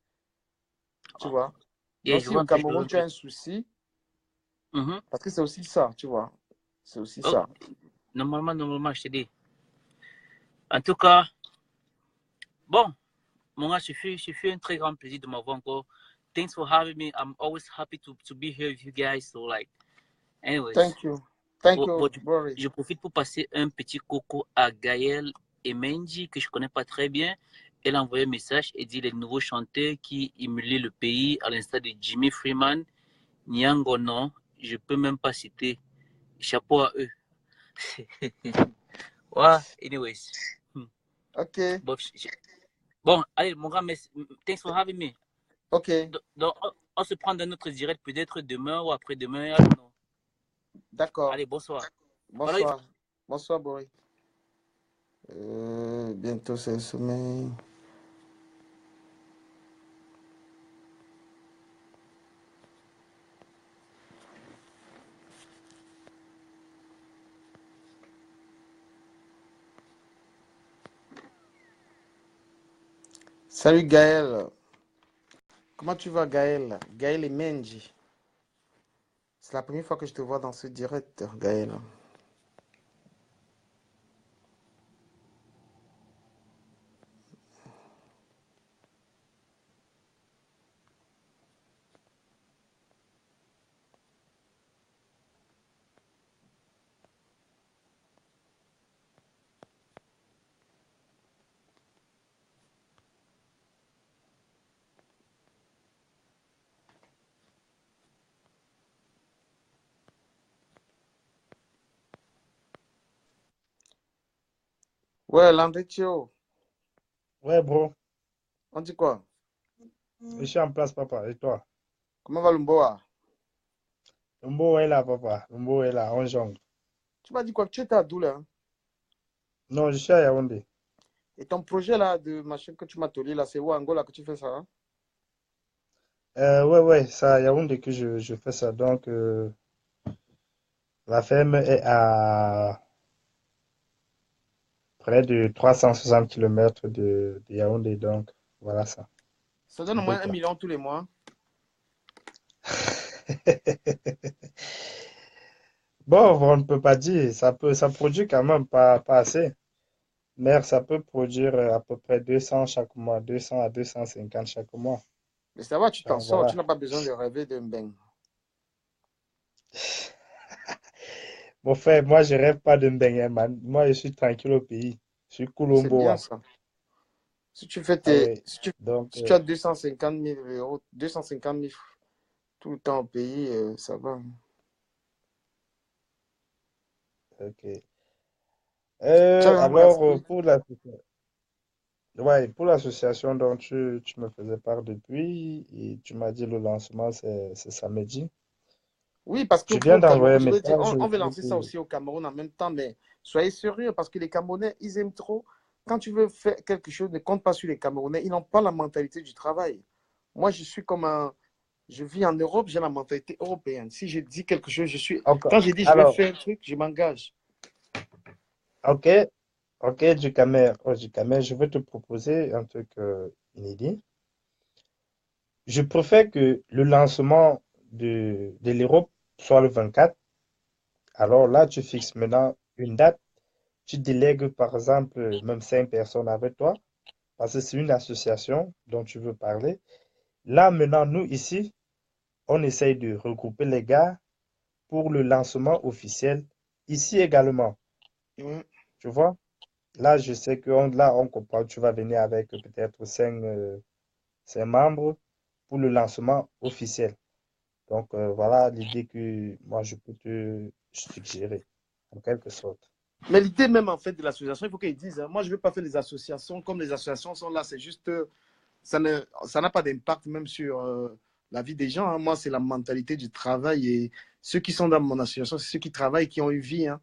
Tu vois? Donc, si au Cameroun, tu as un souci, parce que c'est aussi ça, tu vois. C'est aussi ça. Normalement, je te dis. En tout cas, bon, mon gars, ce fut un très grand plaisir de m'avoir encore. Thanks for having me. I'm always happy to be here with you guys. So, like, anyways. Thank you. Je profite pour passer un petit coucou à Gaël Emenji, que je ne connais pas très bien. Elle a envoyé un message et dit les nouveaux chanteurs qui émulaient le pays, à l'instar de Jimmy Freeman, Nyangono, je ne peux même pas citer. Chapeau à eux. Ouais, anyways. Ok. Bon, allez, mon gars, thanks for having me. Ok. Donc, on se prend dans notre direct peut-être demain ou après-demain. D'accord. Allez, bonsoir. Bonsoir. Bonsoir, Boris. Bientôt, c'est le sommeil. Salut, Gaël. Comment tu vas, Gaël? Gaël et Menji. C'est la première fois que je te vois dans ce direct, Gaël. Ouais, Landetio, Ouais, bro, on dit quoi? je suis en place, papa. Et toi? Comment va Lumboa? Lumbo est là, papa. Lumbo est là, on jongle. Tu m'as dit quoi? Tu étais à Doula, hein? Non, je suis à Yaoundé. Et ton projet là de machin que tu m'as tolé là, c'est où, Angola, que tu fais ça, hein? Ouais, c'est à Yaoundé que je fais ça. Donc, la ferme est à près de 360 kilomètres de Yaoundé. Donc, voilà ça. Ça donne Un au peu moins 1 quoi. million tous les mois. Bon, on ne peut pas dire. Ça produit quand même pas assez. Mais ça peut produire à peu près 200 chaque mois, 200 à 250 chaque mois. Mais ça va, tu t'en Donc, sors, tu voilà. n'as pas besoin de rêver d'un bang. Mon frère, moi, je rêve pas de me man. Moi, je suis tranquille au pays. Je suis C'est bien Colomboa. ça. Si tu fais Ah tes, ouais. si tu, Donc, si tu as 250 000 euros, 250 000 tout le temps au pays, ça va. ok. Tu as vraiment Alors, l'esprit. ouais, pour l'association dont tu me faisais part depuis, et tu m'as dit le lancement, c'est samedi. Oui, parce que Tu pour viens le d'envoyer Cameroun, un je veux dire, message on veut pour lancer ça que... aussi au Cameroun en même temps, mais soyez sérieux parce que les Camerounais, ils aiment trop. Quand tu veux faire quelque chose, ne compte pas sur les Camerounais. Ils n'ont pas la mentalité du travail. Moi, je suis comme un. Je vis en Europe, j'ai la mentalité européenne. Si je dis quelque chose, je suis. Ok. Quand je dis je vais Alors, faire un truc, je m'engage. ok, ok, du Camer, je vais te proposer un truc inédit. Je préfère que le lancement de l'Europe soit le 24. Alors là, tu fixes maintenant une date. Tu délègues par exemple même 5 personnes avec toi, parce que c'est une association dont tu veux parler. Là, maintenant, nous ici, on essaye de regrouper les gars pour le lancement officiel. Ici également, Ouais. tu vois. Là, je sais que là, on comprend, tu vas venir avec peut-être 5 membres pour le lancement officiel. Donc, voilà l'idée que moi, je peux te suggérer, en quelque sorte. Mais l'idée même en fait de l'association, il faut qu'ils disent, hein, moi je ne veux pas faire des associations comme les associations sont là, c'est juste, ça n'a pas d'impact même sur la vie des gens, hein. Moi, c'est la mentalité du travail et ceux qui sont dans mon association, c'est ceux qui travaillent, qui ont une vie, hein.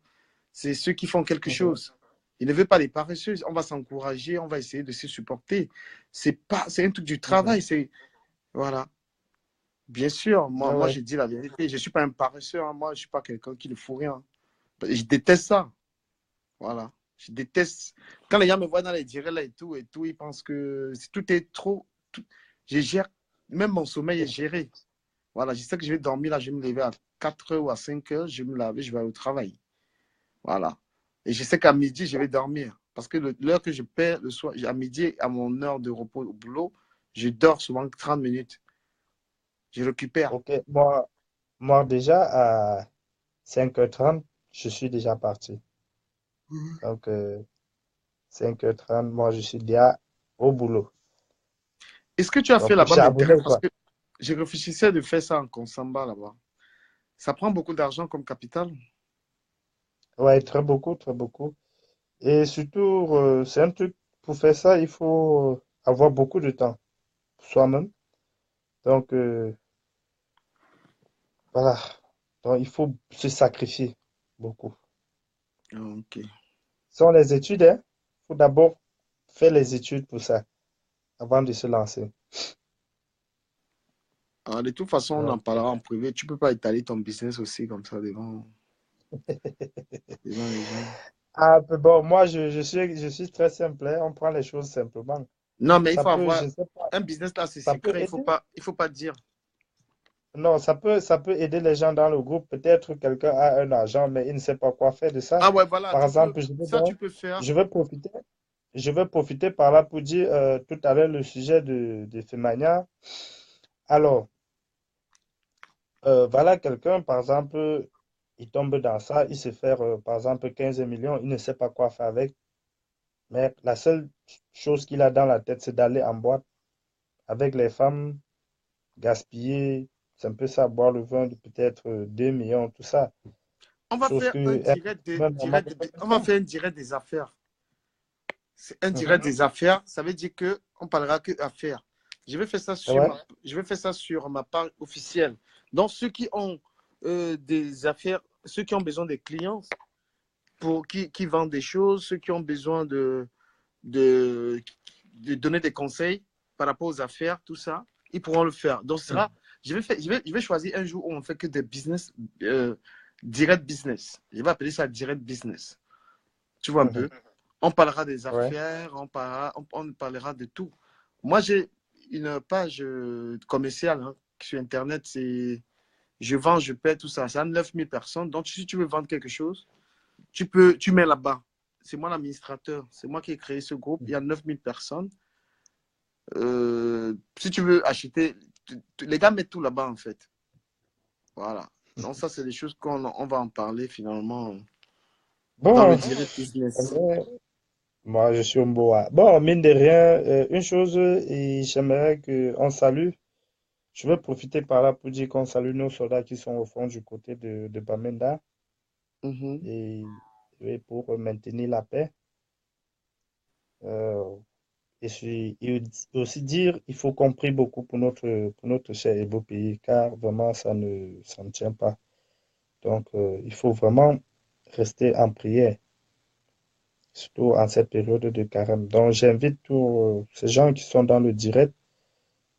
C'est ceux qui font quelque Mhm. chose. Ils ne veulent pas les paresseux, on va s'encourager, on va essayer de se supporter. C'est un truc du Mhm. travail, c'est, voilà. Bien sûr, Ouais, moi ouais. je dis la vérité, je ne suis pas un paresseux, hein. Moi je ne suis pas quelqu'un qui ne fout rien. Je déteste ça. Voilà. Je déteste. Quand les gens me voient dans les directs là et tout, ils pensent que tout est trop. Je gère. Même mon sommeil est géré. Voilà. Je sais que je vais dormir là, je vais me lever à 4 heures ou à 5 heures, je vais me laver, je vais aller au travail. Voilà. Et je sais qu'à midi, je vais dormir. Parce que l'heure que je perds le soir, à midi, à mon heure de repos au boulot, je dors souvent 30 minutes. Je récupère. Ok, moi déjà à 5h30, je suis déjà parti. Donc, 5h30, moi je suis déjà au boulot. Est-ce que tu as fait Donc, là-bas j'ai mes abonné dreams? ou Parce pas? que je réfléchissais de faire ça en Consamba là-bas. Ça prend beaucoup d'argent comme capital. Ouais, très beaucoup, très beaucoup. Et surtout, c'est un truc, pour faire ça, il faut avoir beaucoup de temps pour soi-même. Donc, voilà. Donc, il faut se sacrifier beaucoup. Ok. Ce sont les études, hein. Il faut d'abord faire les études pour ça, avant de se lancer. Alors, de toute façon, on en Donc, parlera en privé. Tu peux pas étaler ton business aussi comme ça devant les gens. ah, mais bon, moi, je suis très simple, hein. On prend les choses simplement. Non, mais il Ça faut peut, je avoir sais pas, un business là, c'est ça peut secret. aider. Il faut pas dire. Non, ça peut aider les gens dans le groupe. Peut-être quelqu'un a un argent, mais il ne sait pas quoi faire de ça. Ah ouais, voilà, Par tu peux, exemple, je vais ça tu donc, peux faire. je vais profiter, je vais profiter par là pour dire tout à l'heure le sujet de Femania. Alors, voilà quelqu'un, par exemple, il tombe dans ça, il se fait, par exemple, 15 millions, il ne sait pas quoi faire avec, mais la seule chose qu'il a dans la tête, c'est d'aller en boîte avec les femmes, gaspiller, c'est un peu ça, boire le vin de peut-être 2 millions, tout ça. On va Chose faire un que direct, même normal ne peut pas on va faire. faire un direct des affaires. C'est un Mhm. direct des affaires. Ça veut dire que on parlera que affaires. Ouais. Je vais faire ça sur ma page officielle. Donc, ceux qui ont des affaires, ceux qui ont besoin des clients, qui vendent des choses, ceux qui ont besoin de, de donner des conseils par rapport aux affaires, tout ça, ils pourront le faire. Donc, ce sera, je vais choisir un jour où on fait que des business, direct business. Je vais appeler ça direct business. Tu vois un Mhm. peu? On parlera des Ouais. affaires, on parlera de tout. Moi, j'ai une page commerciale hein, sur Internet. C'est je vends, je paie, tout ça. Ça a 9000 personnes. Donc, si tu veux vendre quelque chose, tu mets là-bas. C'est moi l'administrateur. C'est moi qui ai créé ce groupe. Il y a 9000 personnes. Si tu veux acheter, les gars mettent tout là-bas en fait. Voilà. Donc, ça, c'est des choses on va en parler finalement dans le Bon, direct business. moi je suis un boa. Bon, mine de rien, une chose, et j'aimerais qu'on salue. Je vais profiter par là pour dire qu'on salue nos soldats qui sont au fond du côté de Bamenda Mhm. et, et pour maintenir la paix. Euh, et aussi dire, il faut qu'on prie beaucoup pour notre cher et beau pays, car vraiment ça ne tient pas. Donc, il faut vraiment rester en prière, surtout en cette période de carême. Donc, j'invite tous ces gens qui sont dans le direct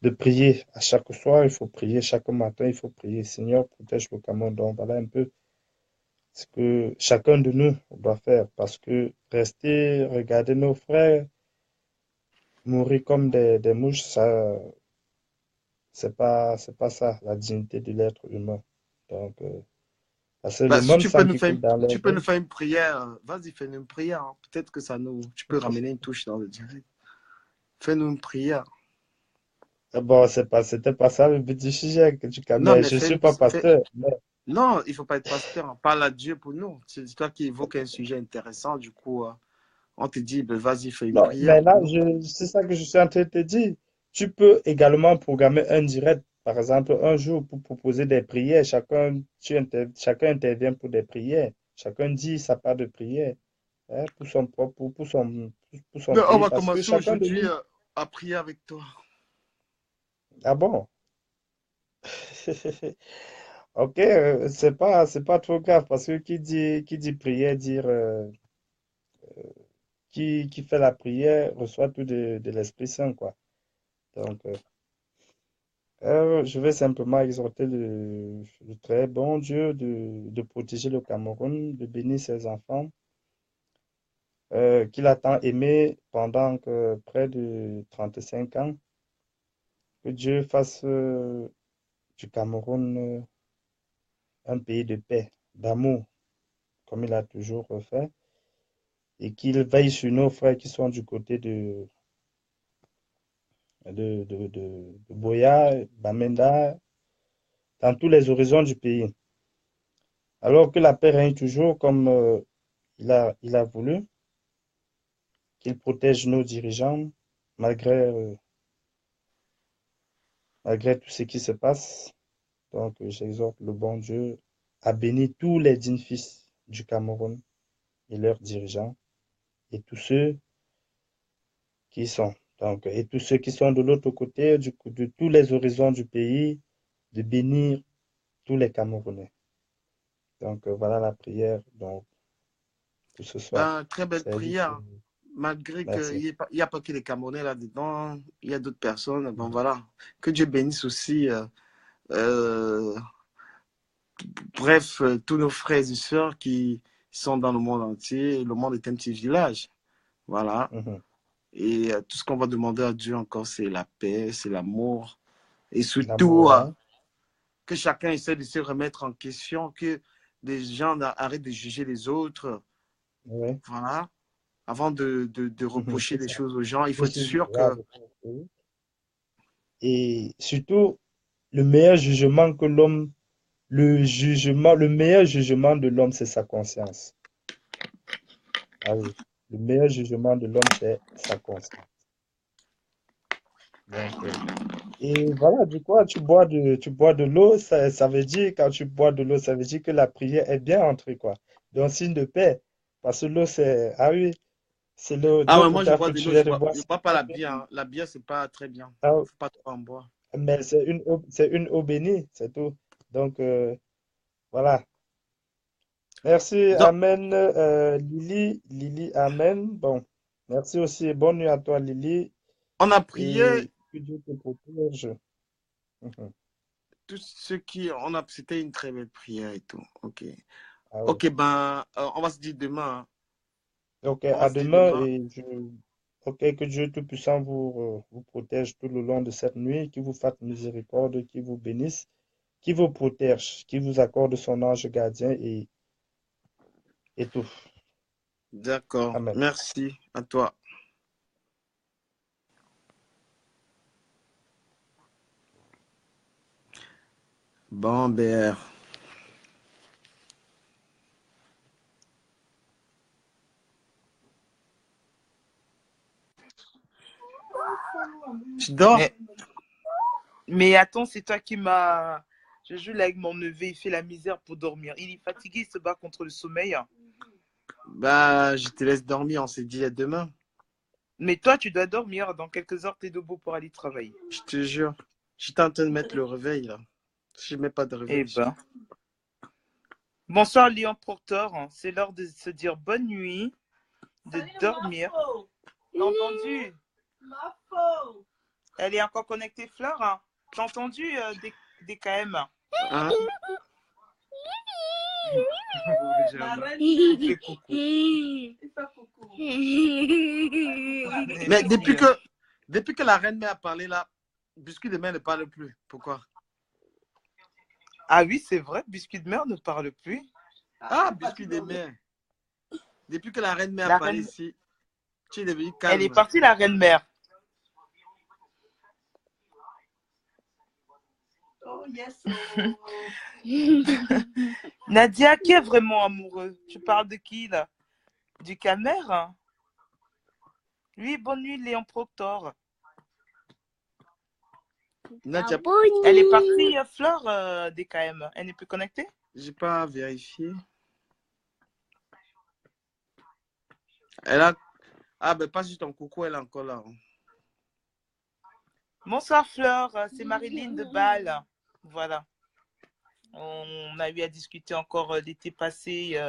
de prier. À chaque soir, il faut prier. Chaque matin, il faut prier. Seigneur, protège le Cameroun. Donc, voilà un peu ce que chacun de nous doit faire. Parce que rester, regarder nos frères mourir comme des mouches, ça, c'est pas ça, la dignité de l'être humain. Donc, parce que le Bah, si même sang qui coule dans tu les peux nous veines. faire une prière, vas-y, fais-nous une prière. Hein. Peut-être que tu peux ramener une touche dans le direct. Fais-nous une prière. Bon, c'était pas ça le but du sujet que tu Non, mais mais je suis pas pasteur. non, il faut pas être pasteur. On parle à Dieu pour nous. C'est toi qui évoque un sujet intéressant. Du coup, on te dit, ben, vas-y, fais une Non, prière mais pour là, nous. c'est ça que je suis en train de te dire. Tu peux également programmer un direct, par exemple, un jour pour proposer des prières. Chacun intervient pour des prières. Chacun dit sa part de prière, hein, pour son propre, pour son Ben, on pays. va Parce que commencer chacun de aujourd'hui nous. à prier avec toi. Ah bon? Ok, c'est pas trop grave parce que qui dit prière, qui fait la prière reçoit tout de l'Esprit Saint, quoi. Donc, je vais simplement exhorter le très bon Dieu de protéger le Cameroun, de bénir ses enfants, qu'il a tant aimé pendant près de 35 ans. Que Dieu fasse du Cameroun un pays de paix, d'amour, comme il a toujours fait, et qu'il veille sur nos frères qui sont du côté de Boya, Bamenda, dans tous les horizons du pays. Alors que la paix règne toujours comme il a voulu, qu'il protège nos dirigeants malgré tout ce qui se passe. Donc, j'exhorte le bon Dieu à bénir tous les dignes fils du Cameroun et leurs dirigeants et tous ceux qui sont. Donc, et tous ceux qui sont de l'autre côté, de tous les horizons du pays, de bénir tous les Camerounais. Donc, voilà la prière. Donc, pour ce soir. Ben, très belle C'est juste... prière. Malgré Merci. qu'il n'y a pas que les Camerounais là-dedans, il y a d'autres personnes. Bon, voilà. Que Dieu bénisse aussi, euh, bref, tous nos frères et sœurs qui sont dans le monde entier. Le monde est un petit village. Voilà. Mhm. Et tout ce qu'on va demander à Dieu encore, c'est la paix, c'est l'amour. Et surtout, L'amour, hein? que chacun essaie de se remettre en question, que les gens arrêtent de juger les autres. Oui. Voilà. Avant de Mhm, reprocher c'est des ça. choses aux gens, il faut être Monsieur, sûr là, que... oui. Et surtout, le meilleur jugement que l'homme, le meilleur jugement de l'homme, c'est sa conscience. Ah oui. Le meilleur jugement de l'homme, c'est sa conscience. Donc, et voilà, du coup, tu bois de l'eau, ça veut dire, quand tu bois de l'eau, ça veut dire que la prière est bien entrée, quoi. Donc, signe de paix. Parce que l'eau, c'est, ah oui, c'est Ah l'eau ouais, moi je bois potable que de l'eau, tu viens de boire. je bois pas la bière. Hein. La bière, c'est pas très bien. Ah, Faut pas trop en boire. mais c'est une eau bénie, c'est tout. Donc, voilà. Merci, Donc, Amen, Lily, Amen. Bon, merci aussi. Bonne nuit à toi, Lily. on a prié Et que Dieu te protège. Mhm. tout ce qui... C'était une très belle prière et tout. Ok. Ah oui. Ok, ben, on va se dire demain. Hein. Ok, On va à se dire demain demain. et ok, que Dieu Tout-Puissant vous protège tout le long de cette nuit, qu'il vous fasse miséricorde, qu'il vous bénisse, qu'il vous protège, qu'il vous accorde son ange gardien et tout. D'accord. Amen. Merci à toi. Bon, ben... Tu dors? Mais attends, c'est toi qui m'as... Je joue là avec mon neveu, il fait la misère pour dormir. Il est fatigué, il se bat contre le sommeil. Bah, je te laisse dormir. On s'est dit à demain. Mais toi, tu dois dormir. Dans quelques heures, tu es debout pour aller travailler. Je te jure. J'étais en train de mettre le réveil, là. Si je mets pas de Eh réveil. ben. Bonsoir, Léon Proctor. C'est l'heure de se dire bonne nuit, de dormir. T'as entendu? Elle est encore connectée, Fleur? Hein? T'as entendu des KM? Hein? Il fait coucou. Mais depuis que la reine mère a parlé, là, Biscuit de mer ne parle plus. Pourquoi? Ah oui, c'est vrai, Biscuit de mer ne parle plus. Ah, Biscuit de mer. Depuis que la reine mère La a parlé reine- ici, tu es devenu Elle est calme. partie, la reine mère. Oh, yes. Nadia, qui est vraiment amoureux? Tu parles de qui, là? Du Camer? Hein? Oui, bonne nuit, Léon Proctor. Nadia, Elle est partie, Fleur, des KM. Elle n'est plus connectée? j'ai pas vérifié. Elle a... Ah, ben pas juste ton coucou, elle est encore là. Bonsoir, Fleur. C'est Marilyn de Bâle. Voilà. On a eu à discuter encore l'été passé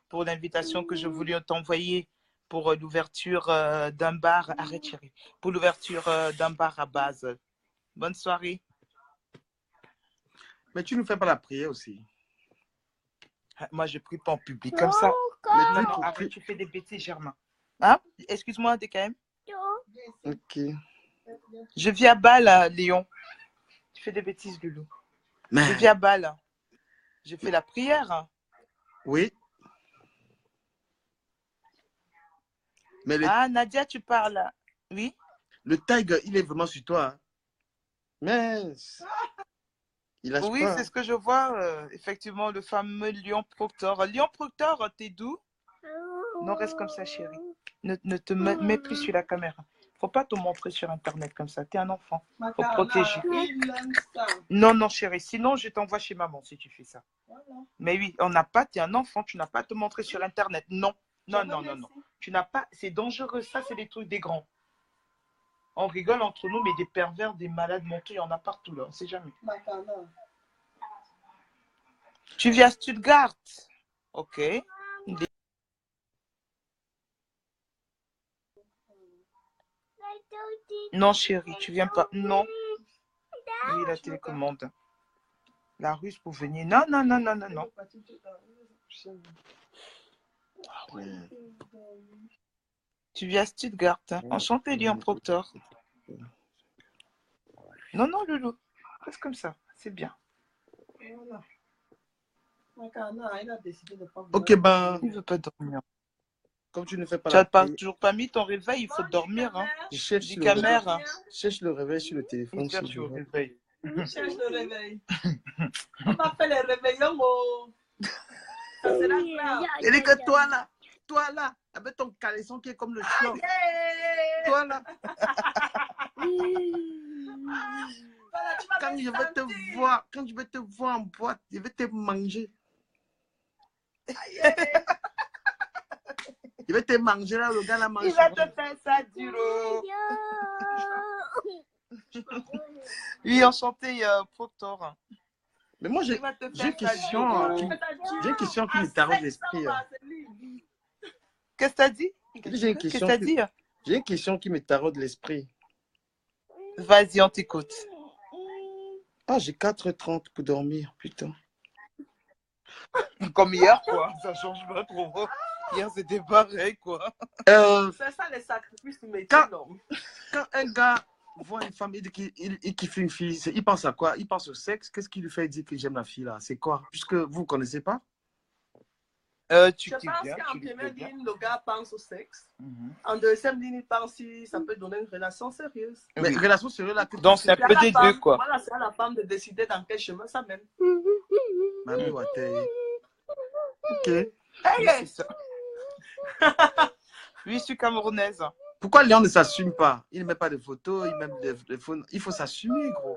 pour l'invitation que je voulais t'envoyer pour l'ouverture d'un bar. Arrête, chérie. Pour l'ouverture d'un bar à Basel. Bonne soirée. Mais tu ne fais pas la prière aussi. Moi, je prie pas en public comme ça. Mais Non, arrête, tu fais des bêtises, Germain. Hein? Excuse-moi, DKM. Ok. Je vis à Bâle, Léon. Tu fais des bêtises, Loulou. Mais... Je vis à Bâle. Je fais la prière. Oui. Mais Ah, Nadia, tu parles. Oui? le tiger, il est vraiment sur toi. Hein. Mais il lâche Oui, pas. c'est ce que je vois. Effectivement, le fameux Lion Proctor. Lion Proctor, t'es doux? Non, reste comme ça, chérie. Ne te mets plus sur la caméra. Faut pas te montrer sur Internet comme ça. T'es un enfant. Faut protéger. Non, non, chérie. Sinon, je t'envoie chez maman si tu fais ça. Mais oui, on n'a pas. T'es un enfant. Tu n'as pas à te montrer sur Internet. Non. Non, non, non, non. Tu n'as pas. C'est dangereux. Ça, c'est des trucs des grands. On rigole entre nous, mais des pervers, des malades mentaux, il y en a partout là. On ne sait jamais. Tu vis à Stuttgart. Ok. Non, chérie, tu viens pas. Non. Oui, la télécommande. La Russe pour venir. Non, non, non, non, non, non. Ah ouais. Tu vis à Stuttgart. Hein. Enchanté, Lyon Proctor. Non, non, Loulou. Reste comme ça. C'est bien. Ok, ben, Il ne veut pas dormir. comme tu ne fais pas Tu la n'as prière, toujours pas mis ton réveil. Il faut dormir. Hein. je cherche Du le réveil. camère. Je cherche le réveil sur le téléphone. Il cherche si je le veux. réveil. Cherche le réveil. On va faire les réveillons. Oh. Ça sera grave. Et dit que toi là, avec ton caleçon qui est comme le chien, toi là, Voilà, tu vas quand me je vais te sentir. voir, quand je vais te voir en boîte, je vais te manger. Je vais te manger là, le gars là mange. Il va te faire ça, Duro. Oui, enchanté, Proctor. Mais moi, j'ai Il va te j'ai une faire ça, question, Duro. j'ai une question qui me taraude l'esprit. Qu'est-ce que t'as dit? J'ai une Qu'est-ce que question, t'as dit? j'ai une question qui me taraude l'esprit. Vas-y, on t'écoute. Ah, j'ai 4h30 pour dormir, putain. Comme hier, quoi. Ça change pas trop. Hier, c'était pareil, quoi. C'est ça les sacrifices du métier, non? Quand un gars voit une femme, il dit qu'il kiffe une fille, il pense à quoi? Il pense au sexe. Qu'est-ce qui lui fait dire que j'aime la fille là? C'est quoi? Puisque vous ne connaissez pas? Tu Je pense viens, qu'en tu le première fais bien. ligne, le gars pense au sexe. Mhm. En deuxième ligne, il pense si ça peut donner une relation sérieuse. Mais Oui. relation sérieuse là, que Donc, c'est un C'est à peu la des femme, deux, quoi. voilà, c'est à la femme de décider dans quel chemin ça mène. Mamie Watay. Ok. Oui, Hey, c'est ça. Oui, je suis camerounaise. Pourquoi Léon ne s'assume pas? Il ne met pas de photos, il met des photos. Il faut s'assumer, gros.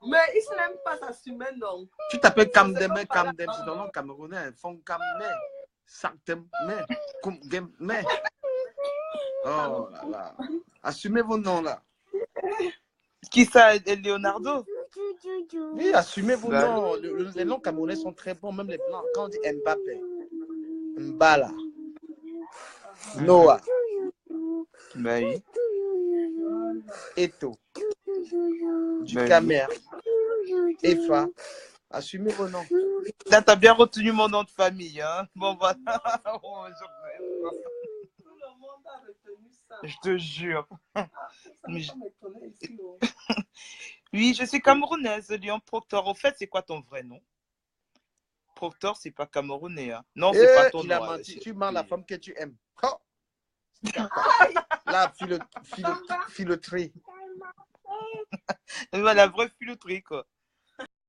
mais il ne même pas s'assumer, non. Tu t'appelles Kamdem, C'est pas Kamdem, c'est ton nom camerounais. Fon Kamne, Saktem, mais. Oh là là. Assumez vos noms là. Qui ça, Leonardo? Oui, assumez vos Bah, noms. Les noms camerounais sont très bons, même les blancs. Quand on dit Mbappé, Mbala, Noah, bah oui. Eto, Bah oui. Ducamer, Efa, assumez vos noms. Là, t'as bien retenu mon nom de famille, hein. Bon, voilà. Oh, Tout le monde a retenu ça. je te jure. Ça Mais me je- m'étonner ici. Oh. Oui, je suis camerounaise, Léon Proctor. Au fait, c'est quoi ton vrai nom? Proctor, c'est pas camerounais, hein. Non, c'est pas ton Il a nom. menti. Tu mens la Oui. femme que tu aimes. Oh. La filoterie. Voilà, la vraie filouterie, quoi.